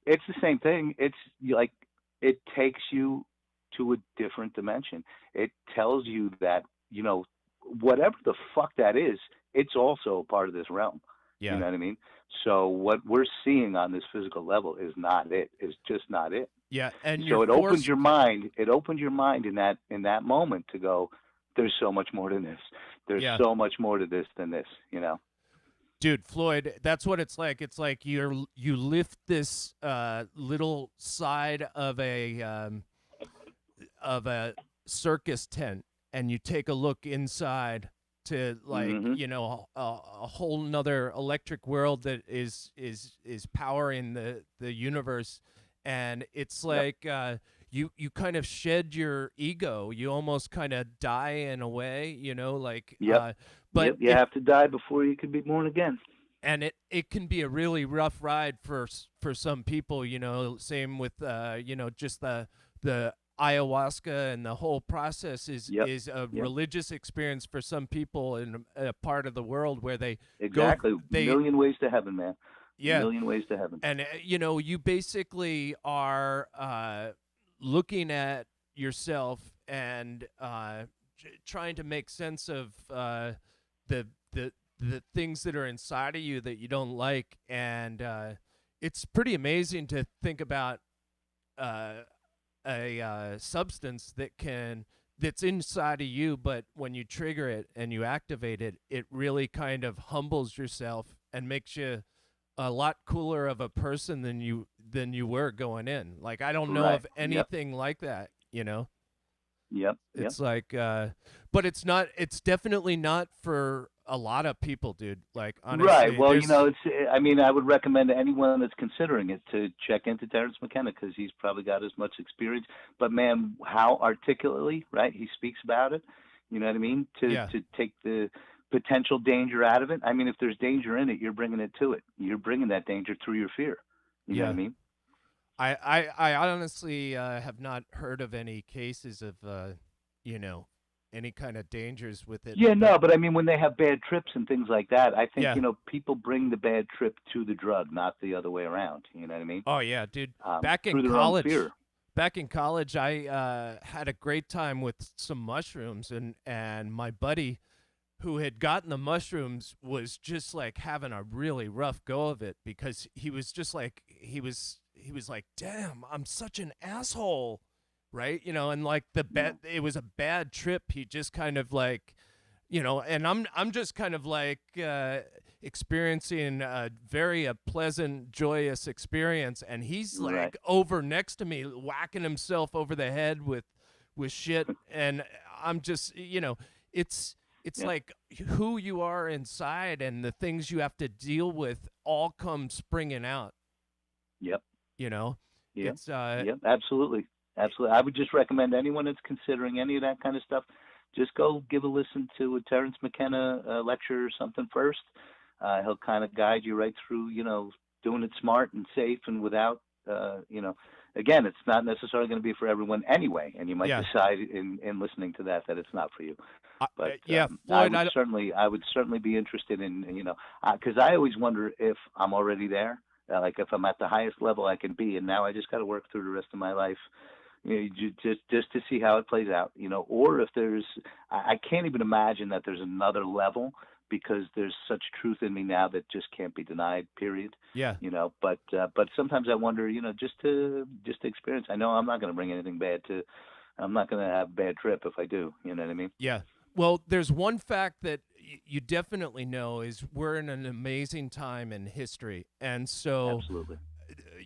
it's the same thing. It's like it takes you to a different dimension. It tells you that whatever the fuck that is, it's also a part of this realm. Yeah. You know what I mean? So what we're seeing on this physical level is not it. It's just not it. Yeah, and so it opens your mind. It opens your mind in that moment to go, there's so much more to this. There's so much more to this than this, Dude, Floyd, that's what it's like. It's like you lift this little side of a circus tent, and you take a look inside to like a whole nother electric world that is powering the universe. And it's like you kind of shed your ego. You almost kind of die in a way, like. But you have to die before you can be born again. And it can be a really rough ride for some people. Same with just the ayahuasca and the whole process is a religious experience for some people in a part of the world where they million ways to heaven, man. Yeah. A million ways to heaven. And, you basically are looking at yourself and trying to make sense of the things that are inside of you that you don't like. And it's pretty amazing to think about a substance that's inside of you, but when you trigger it and you activate it, it really kind of humbles yourself and makes you a lot cooler of a person than you were going in. Like, I don't know of anything like that, Yep. It's like, but it's definitely not for a lot of people, dude. Like, honestly. Right. Well, I would recommend to anyone that's considering it to check into Terrence McKenna, because he's probably got as much experience. But man, how articulately, right? He speaks about it. You know what I mean? To take the potential danger out of it. I mean, if there's danger in it, you're bringing it to it. You're bringing that danger through your fear. You know what I mean? I honestly have not heard of any cases of, any kind of dangers with it. Yeah, no, but I mean, when they have bad trips and things like that, I think, people bring the bad trip to the drug, not the other way around. You know what I mean? Oh, yeah, dude. Back in college, I had a great time with some mushrooms, and my buddy who had gotten the mushrooms was just like having a really rough go of it, because he was just like, he was like, damn, I'm such an asshole, right? And like it was a bad trip. He just kind of like, and I'm just kind of like experiencing a very pleasant, joyous experience, and he's like over next to me whacking himself over the head with shit, and I'm just, it's like who you are inside and the things you have to deal with all come springing out. Yep. Yeah. It's yep, absolutely. I would just recommend anyone that's considering any of that kind of stuff, just go give a listen to a Terrence McKenna lecture or something first. He'll kind of guide you right through, doing it smart and safe and without, again, it's not necessarily going to be for everyone anyway, and you might decide in listening to that it's not for you. But Floyd, I would certainly be interested in, because I always wonder if I'm already there, like if I'm at the highest level I can be, and now I just got to work through the rest of my life, just to see how it plays out, or if there's, I can't even imagine that there's another level, because there's such truth in me now that just can't be denied, period. Yeah. But sometimes I wonder, just to experience. I know I'm not going to bring anything bad I'm not going to have a bad trip if I do. You know what I mean? Yeah. Well, there's one fact that you definitely know is we're in an amazing time in history. And so absolutely,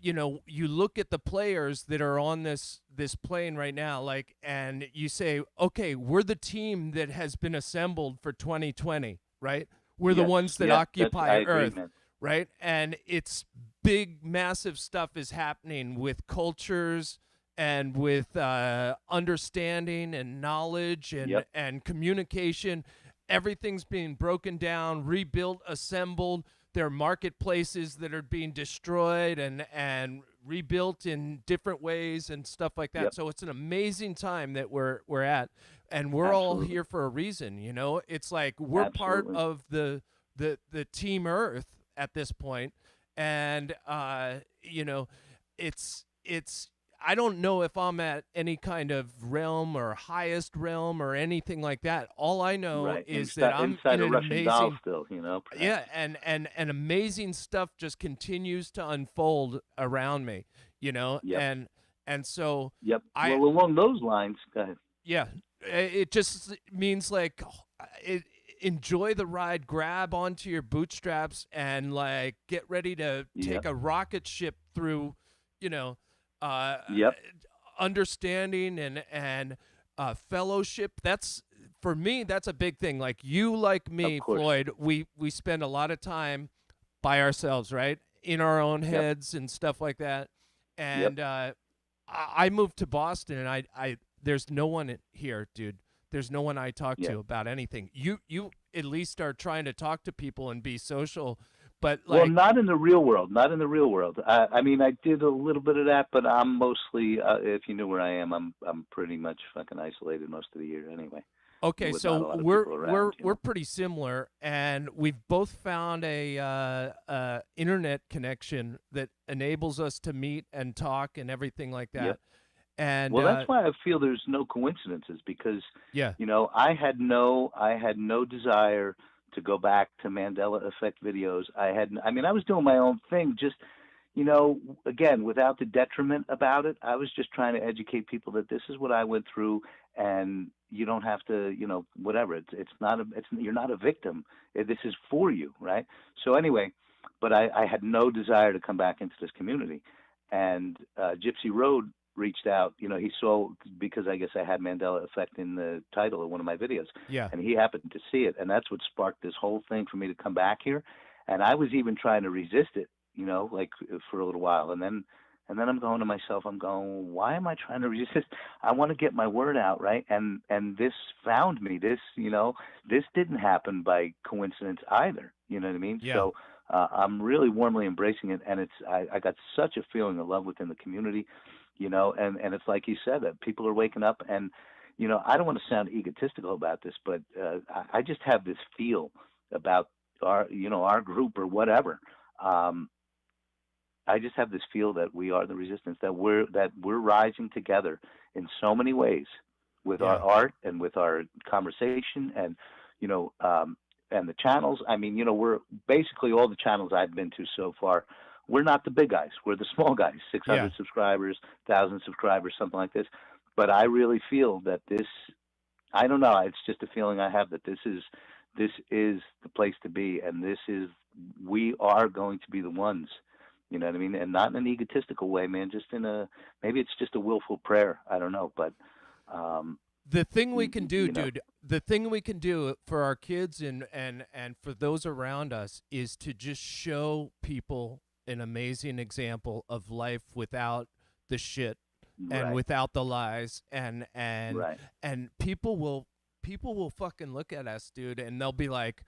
you know, you look at the players that are on this plane right now, like, and you say, okay, we're the team that has been assembled for 2020, right? We're the Yes. ones that Yeah, occupy I agree, Earth, man. right? And it's big, massive stuff is happening with cultures and with understanding and knowledge Yep. and communication. Everything's being broken down, rebuilt, assembled. There are marketplaces that are being destroyed and rebuilt in different ways and stuff like that. Yep. So it's an amazing time that we're at, and we're all Absolutely. here for a reason. You know, it's like we're part Absolutely. of the Team Earth at this point, and you know, it's I don't know if I'm at any kind of realm or highest realm or anything like that. All I know Right. is that I'm Inside in a an Russian doll amazing, still, you know. Perhaps. yeah, and amazing stuff just continues to unfold around me, you know, Yep. and so Yep. I, Well, along those lines, go ahead. yeah, it just means like enjoy the ride, grab onto your bootstraps, and like get ready to take Yep. a rocket ship through, you know, Yep. understanding and fellowship. That's for me. That's a big thing. Like you, like me, Of course. Floyd. We spend a lot of time by ourselves, right, in our own Yep. heads and stuff like that. Yep. And I moved to Boston, and I there's no one here, dude. There's no one I talk Yeah. to about anything. You at least are trying to talk to people and be social, but Well, like, not in the real world. Not in the real world. I mean, I did a little bit of that, but I'm mostly. If you knew where I am, I'm pretty much fucking isolated most of the year anyway. okay, With not a so lot of we're people around. You we're know? pretty similar, and we've both found a internet connection that enables us to meet and talk and everything like that. Yep. And Well, that's why I feel there's no coincidences because, yeah, you know, I had no desire to go back to Mandela effect videos. I mean, I was doing my own thing, just, you know, again, without the detriment about it. I was just trying to educate people that this is what I went through, and you don't have to, you know, whatever. You're not a victim. This is for you, right? So anyway, but I had no desire to come back into this community, and Gypsy Road reached out. You know, he saw, because I guess I had Mandela effect in the title of one of my videos, yeah, and he happened to see it, and that's what sparked this whole thing for me to come back here. And I was even trying to resist it, you know, like for a little while, and then I'm going to myself, I'm going, why am I trying to resist? I want to get my word out, right? And this found me. This, you know, this didn't happen by coincidence either. You know what I mean? yeah. So I'm really warmly embracing it, and I got such a feeling of love within the community, you know, and it's like you said, that people are waking up, and, you know, I don't want to sound egotistical about this, but I just have this feel about our group or whatever. I just have this feel that we are the resistance, that we're rising together in so many ways with our Yeah. art and with our conversation, and, you know, and the channels. I mean, you know, we're basically, all the channels I've been to so far, we're not the big guys. We're the small guys, 600 Yeah. subscribers, 1,000 subscribers, something like this. But I really feel that this, I don't know, it's just a feeling I have that this is the place to be, and we are going to be the ones, you know what I mean? And not in an egotistical way, man, just maybe it's just a willful prayer. I don't know, but The thing we can do, you know. dude, the thing we can do for our kids and for those around us is to just show people an amazing example of life without the shit and Right. without the lies, and Right. people will fucking look at us, dude, and they'll be like,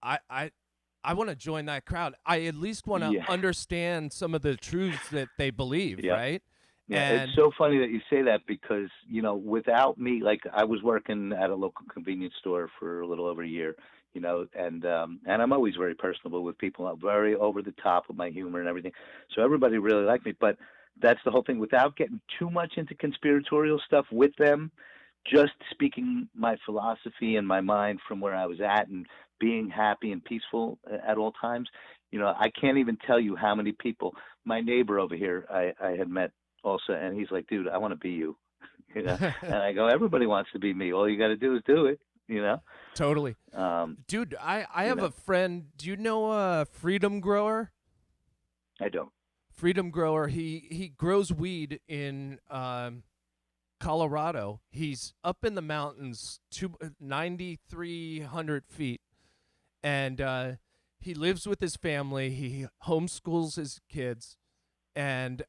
I want to join that crowd. I at least want to Yeah. understand some of the truths that they believe, Yeah. right? Yeah, And it's so funny that you say that, because, you know, without me, like, I was working at a local convenience store for a little over a year, you know, and I'm always very personable with people. I'm very over the top with my humor and everything. So everybody really liked me, but that's the whole thing. Without getting too much into conspiratorial stuff with them, just speaking my philosophy and my mind from where I was at, and being happy and peaceful at all times. You know, I can't even tell you how many people. My neighbor over here, I had met also, and he's like, dude, I want to be you. You know, and I go, everybody wants to be me. All you got to do is do it. You know. totally. Um, Dude, I you have know. a friend. Do you know Freedom Grower? I don't. freedom grower. He grows weed in Colorado. He's up in the mountains, 9,300 feet, and he lives with his family. He homeschools his kids, and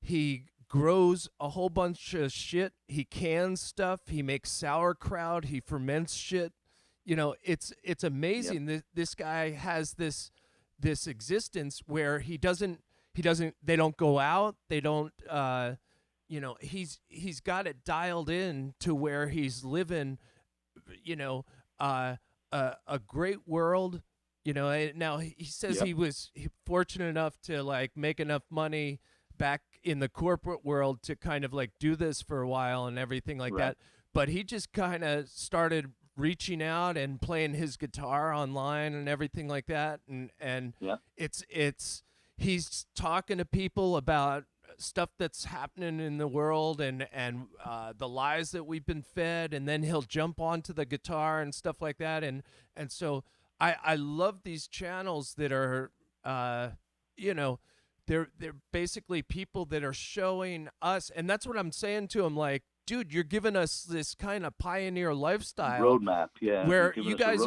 he grows a whole bunch of shit. He cans stuff. He makes sauerkraut. He ferments shit. You know, it's amazing. This guy has this existence where he doesn't. They don't go out. They don't. You know, he's got it dialed in to where he's living. You know, a great world. You know, now he says he was fortunate enough to like make enough money back in the corporate world to kind of like do this for a while and everything like that. But he just kind of started reaching out and playing his guitar online and everything like that. And it's he's talking to people about stuff that's happening in the world and the lies that we've been fed, and then he'll jump onto the guitar and stuff like that. And so I love these channels that are you know, they're basically people that are showing us, and that's what I'm saying to him, like, dude, you're giving us this kind of pioneer lifestyle roadmap, where you guys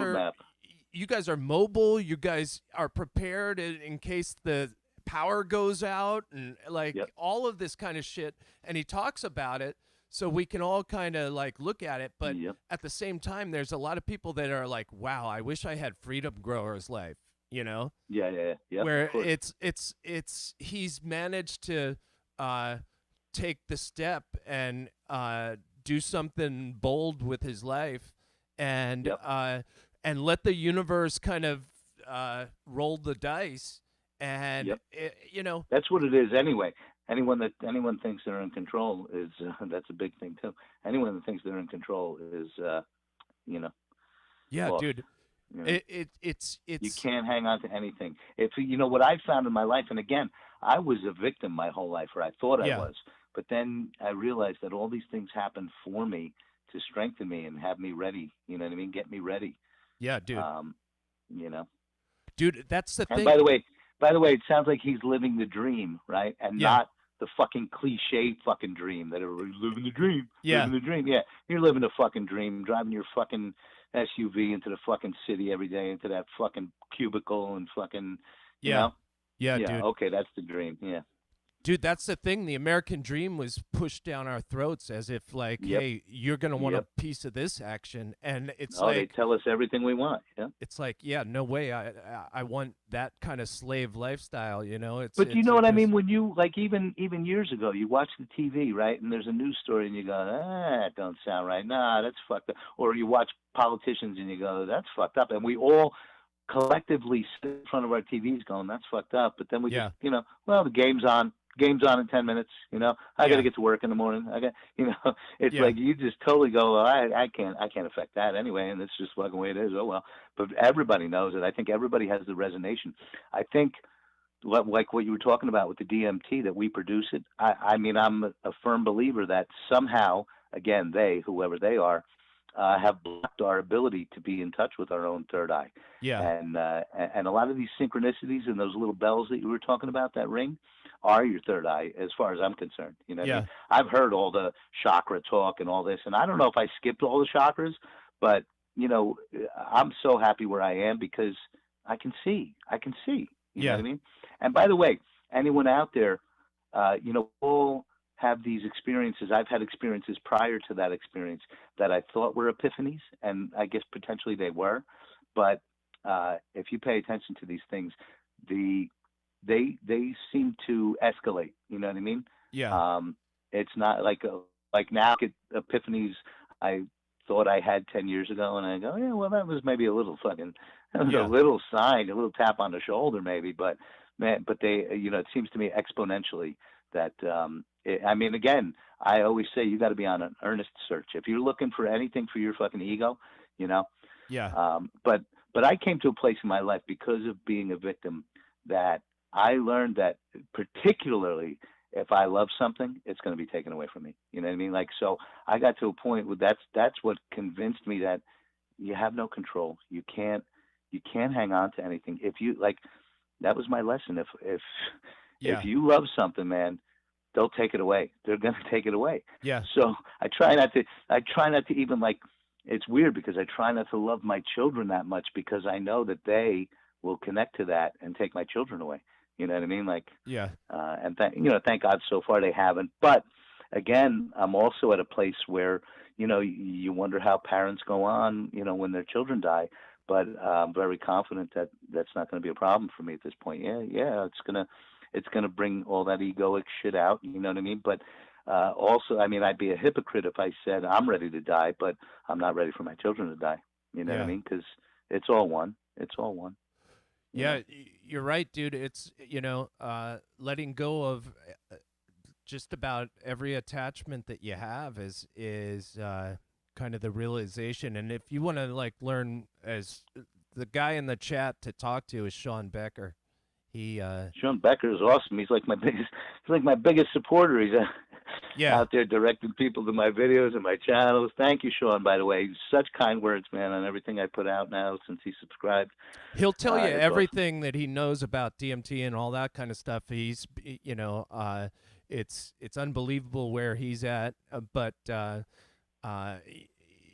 are mobile, you guys are prepared in case the power goes out, and like all of this kind of shit. And he talks about it so we can all kind of like look at it, but at the same time there's a lot of people that are like, wow, I wish I had freedom grower's life, you know? Where it's he's managed to take the step and do something bold with his life, and let the universe kind of roll the dice. And you know, that's what it is anyway. Anyone thinks they're in control is that's a big thing too. Anyone that thinks they're in control is you know, lost. Dude. You know? It's you can't hang on to anything. If you know what I found in my life, and again, I was a victim my whole life, or I thought I was, but then I realized that all these things happened for me to strengthen me and have me ready. You know what I mean? Get me ready. Yeah, dude. You know, dude, that's the thing. And by the way, it sounds like he's living the dream, right? And not the fucking cliche fucking dream that everybody's living the dream. Living the dream. Yeah, you're living a fucking dream, driving your fucking SUV into the fucking city every day, into that fucking cubicle and fucking, you know? Yeah, dude. Okay, that's the dream. Yeah. Dude, that's the thing. The American dream was pushed down our throats as if like, hey, you're going to want a piece of this action. And it's like, they tell us everything we want. Yeah. It's like, no way. I want that kind of slave lifestyle, you know? But you know what I mean? When you, like, even years ago, you watch the TV, right? And there's a news story and you go, that don't sound right. Nah, that's fucked up. Or you watch politicians and you go, that's fucked up. And we all collectively sit in front of our TVs going, that's fucked up. But then we just, you know, well, the game's on in 10 minutes, you know, I got to get to work in the morning. You know, it's like, you just totally go, well, I can't affect that anyway. And it's just fucking the way it is. Oh, well, but everybody knows it. I think everybody has the resonation. I think like what you were talking about with the DMT, that we produce it. I mean, I'm a firm believer that somehow, again, whoever they are, have blocked our ability to be in touch with our own third eye. Yeah. And a lot of these synchronicities and those little bells that you were talking about, that ring, are your third eye, as far as I'm concerned. You know what I mean? I've heard all the chakra talk and all this, and I don't know if I skipped all the chakras, but, you know, I'm so happy where I am because I can see. You know what I mean? And by the way, anyone out there, you know, all have these experiences. I've had experiences prior to that experience that I thought were epiphanies, and I guess potentially they were. But if you pay attention to these things, they seem to escalate. You know what I mean? Yeah. It's not like now epiphanies I thought I had 10 years ago, and I go, yeah, well, that was maybe a little a little sign, a little tap on the shoulder maybe, but they, you know, it seems to me exponentially that, I mean, again, I always say you got to be on an earnest search. If you're looking for anything for your fucking ego, you know? Yeah. But I came to a place in my life because of being a victim that I learned that particularly if I love something, it's going to be taken away from me. You know what I mean? Like, so I got to a point where that's what convinced me that you have no control. You can't hang on to anything. If you like, that was my lesson. If Yeah. you love something, man, they'll take it away. They're gonna take it away. Yeah. So I try not to. I try not to even like. It's weird because I try not to love my children that much because I know that they will connect to that and take my children away. You know what I mean? Like, Yeah. and thank God so far they haven't. But again, I'm also at a place where you wonder how parents go on, when their children die. But I'm very confident that that's not going to be a problem for me at this point. Yeah, it's gonna bring all that egoic shit out. You know what I mean? But also, I mean, I'd be a hypocrite if I said I'm ready to die, but I'm not ready for my children to die. You know what I Yeah. mean? Because it's all one. It's all one. You Yeah, know? you're right, dude. It's, letting go of just about every attachment that you have is kind of the realization. And if you want to like learn, as the guy in the chat to talk to is Sean Becker. He Sean Becker is awesome. He's like my biggest supporter. He's yeah, out there directing people to my videos and my channels. Thank you, Sean. By the way, such kind words, man, on everything I put out now since he subscribed. he'll tell you It's awesome. everything that he knows about DMT and all that kind of stuff. It's unbelievable where he's at, but uh, y-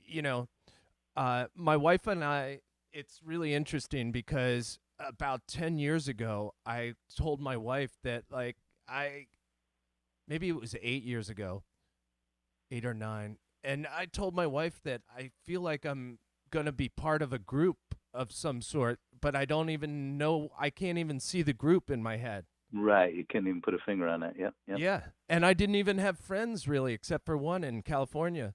you know, my wife and I, it's really interesting because about 10 years ago, I told my wife that, like, maybe it was 8 years ago, 8 or 9. And I told my wife that I feel like I'm going to be part of a group of some sort, but I don't even know, I can't even see the group in my head. Right. You can't even put a finger on that. Yep. Yep. Yeah. And I didn't even have friends really, except for one in California.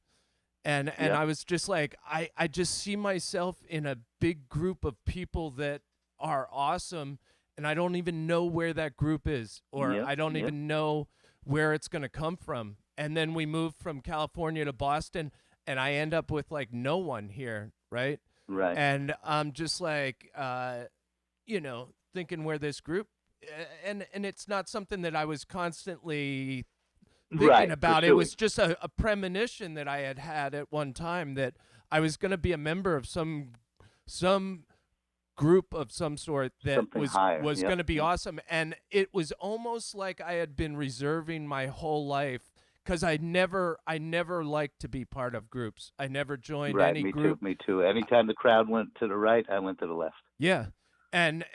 And Yep. I was just like, I just see myself in a big group of people that are awesome, and I don't even know where that group is, or Yep. I don't Yep. even know where it's going to come from. And then we moved from California to Boston, and I end up with like no one here, right? Right. And I'm just like, thinking where this group, and it's not something that I was constantly thinking Right. about. It Pursuing. was just a premonition that I had at one time that I was going to be a member of some group of some sort that Something was higher. was Yep. going to be Yep. awesome. And it was almost like I had been reserving my whole life, because I never liked to be part of groups. I never joined Right. any Me too. group. Me too. Anytime the crowd went to the right, I went to the left. Yeah. And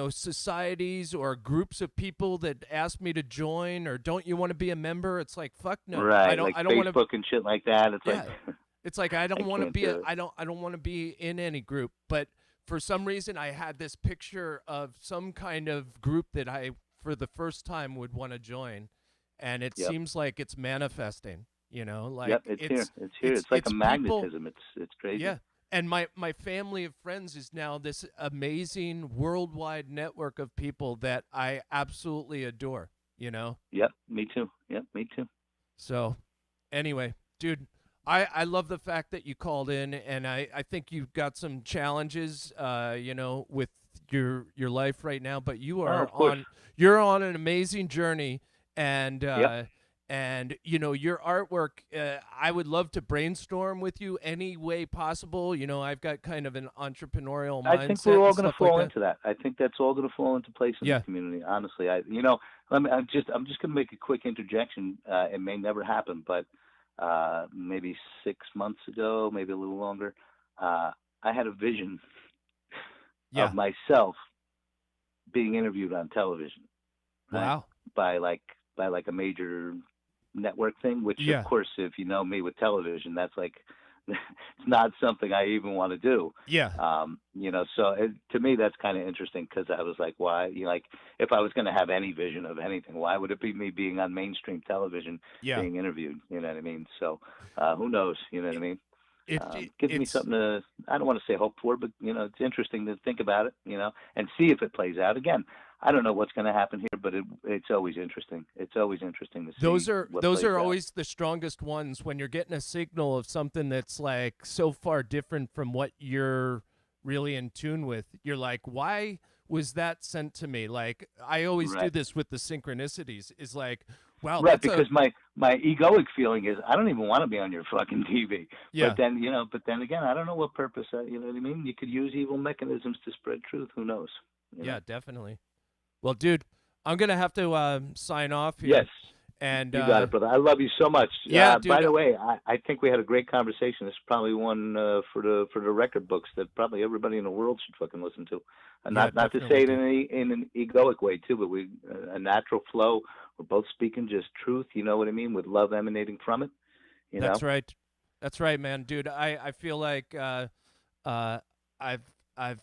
societies or groups of people that ask me to join, or don't you want to be a member? It's like, fuck no. I Right. don't Like I don't want to. Facebook and shit like that. It's like Yeah. It's like I I don't want to can't be do it. I don't want to be in any group, but for some reason I had this picture of some kind of group that I for the first time would want to join, and it Yep. seems like it's manifesting, like Yep. It's here. it's It's here. it's It's like a it's people. magnetism. It's crazy. Yeah. And my family of friends is now this amazing worldwide network of people that I absolutely adore. Yep. Me too. Yep. Me too. So anyway, dude, I love the fact that you called in, and I think you've got some challenges with your life right now, but you Oh, are of course. you're on an amazing journey, and Yep. your artwork, I would love to brainstorm with you any way possible. I've got kind of an entrepreneurial I think we're mindset all and going to stuff like fall that. into that. I think that's all going to fall into place in Yeah. the community. Honestly, I'm just going to make a quick interjection. It may never happen, but maybe 6 months ago, maybe a little longer, I had a vision Yeah. of myself being interviewed on television, right? Wow. By like a major network thing, which of Yeah. course, if you know me with television, that's like it's not something I even want to do. Yeah. So to me, that's kind of interesting because I was like, why? Like, if I was going to have any vision of anything, why would it be me being on mainstream television Yeah. being interviewed? You know what I mean? So who knows? You know what I mean? Gives me It's something to, I don't want to say hope for, but it's interesting to think about it, and see if it plays out. Again, I don't know what's going to happen here, but it's always interesting. It's always interesting to Those see are what those plays are out. always the strongest ones, when you're getting a signal of something that's like so far different from what you're really in tune with. You're like, why was that sent to me? Like, I always do Right. this with the synchronicities. Is like, wow, Right, that's a because my egoic feeling is I don't even want to be on your fucking TV. yeah, But then again, I don't know what purpose. You know what I mean? You could use evil mechanisms to spread truth. Who knows? yeah, definitely. Well, dude, I'm gonna have to sign off here. Yes, And you got it, brother. I love you so much. yeah, dude. By the way, I think we had a great conversation. This is probably one for the record books that probably everybody in the world should fucking listen to. And Yeah, not to definitely, say it dude. in an egoic way too, but we a natural flow. We're both speaking just truth. You know what I mean, with love emanating from it. You That's know. right. That's right, man, dude. I feel like uh, I've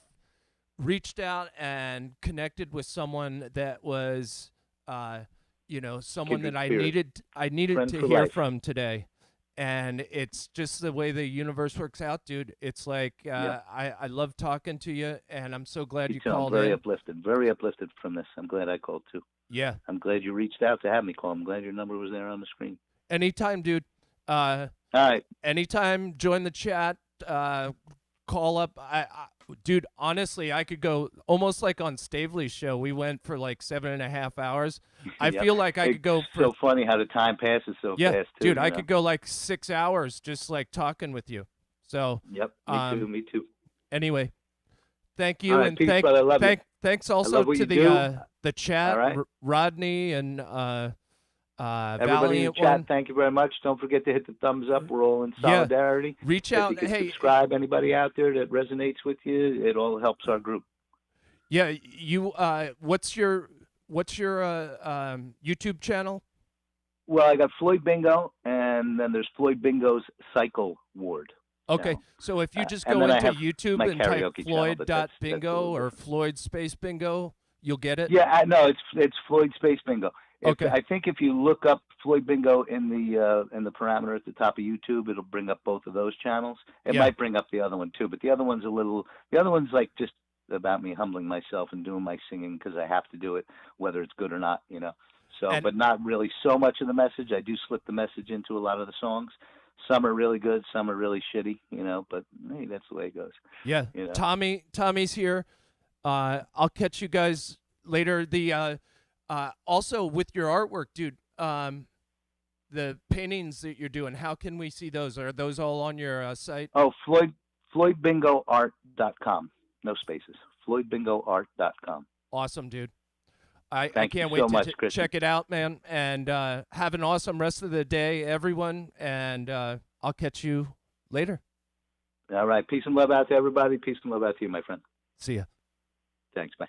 reached out and connected with someone that was, someone Kindred that I spirit, needed friend to for hear life. from today. And it's just the way the universe works out, dude. It's like Yep. I love talking to you, and I'm so glad Me you too. I'm called in. very uplifted from this. I'm glad I called too. Yeah, I'm glad you reached out to have me call. I'm glad your number was there on the screen. anytime, dude. Uh, All right. anytime, join the chat. Call up. Dude, honestly, I could go almost like on Stavely's show. We went for like 7.5 hours. I Yep. feel like I could It's go for so funny how the time passes so yeah, fast too. dude. You I know? could go like 6 hours just like talking with you. So, Yep. Me too. Me too. anyway, thank All you, right. and Peace, brother. I love you. thanks I also love what to you do. the chat, All right. Rodney and Everybody in the Valiant chat, One. thank you very much. Don't forget to hit the thumbs up. We're all in Yeah, solidarity. reach If you out. could Hey, subscribe, anybody out there that resonates with you, it all helps our group. yeah, you. What's your YouTube channel? Well, I got Floyd Bingo, and then there's Floyd Bingo's Cycle Ward. Okay, channel. so if you just And go then I into have YouTube my and type karaoke channel, but that's a Floyd.bingo little or different. Floyd space bingo, you'll get it. Yeah, no, it's Floyd Space Bingo. Okay. I think if you look up Floyd Bingo in the parameter at the top of YouTube, it'll bring up both of those channels. It Yeah. might bring up the other one too, but the other one's like just about me humbling myself and doing my singing because I have to do it, whether it's good or not, you know. So, And- but not really so much of the message. I do slip the message into a lot of the songs. Some are really good, some are really shitty, you know. But hey, that's the way it goes. Yeah, You know? Tommy's here. I'll catch you guys later. The also with your artwork, dude. The paintings that you're doing. How can we see those? Are those all on your site? Oh, FloydBingoArt.com. No spaces. FloydBingoArt.com. Awesome, dude. I Thank can't you wait so to much, Christian. check it out, man. And have an awesome rest of the day, everyone. And I'll catch you later. All right. Peace and love out to everybody. Peace and love out to you, my friend. See ya. Thanks. Bye.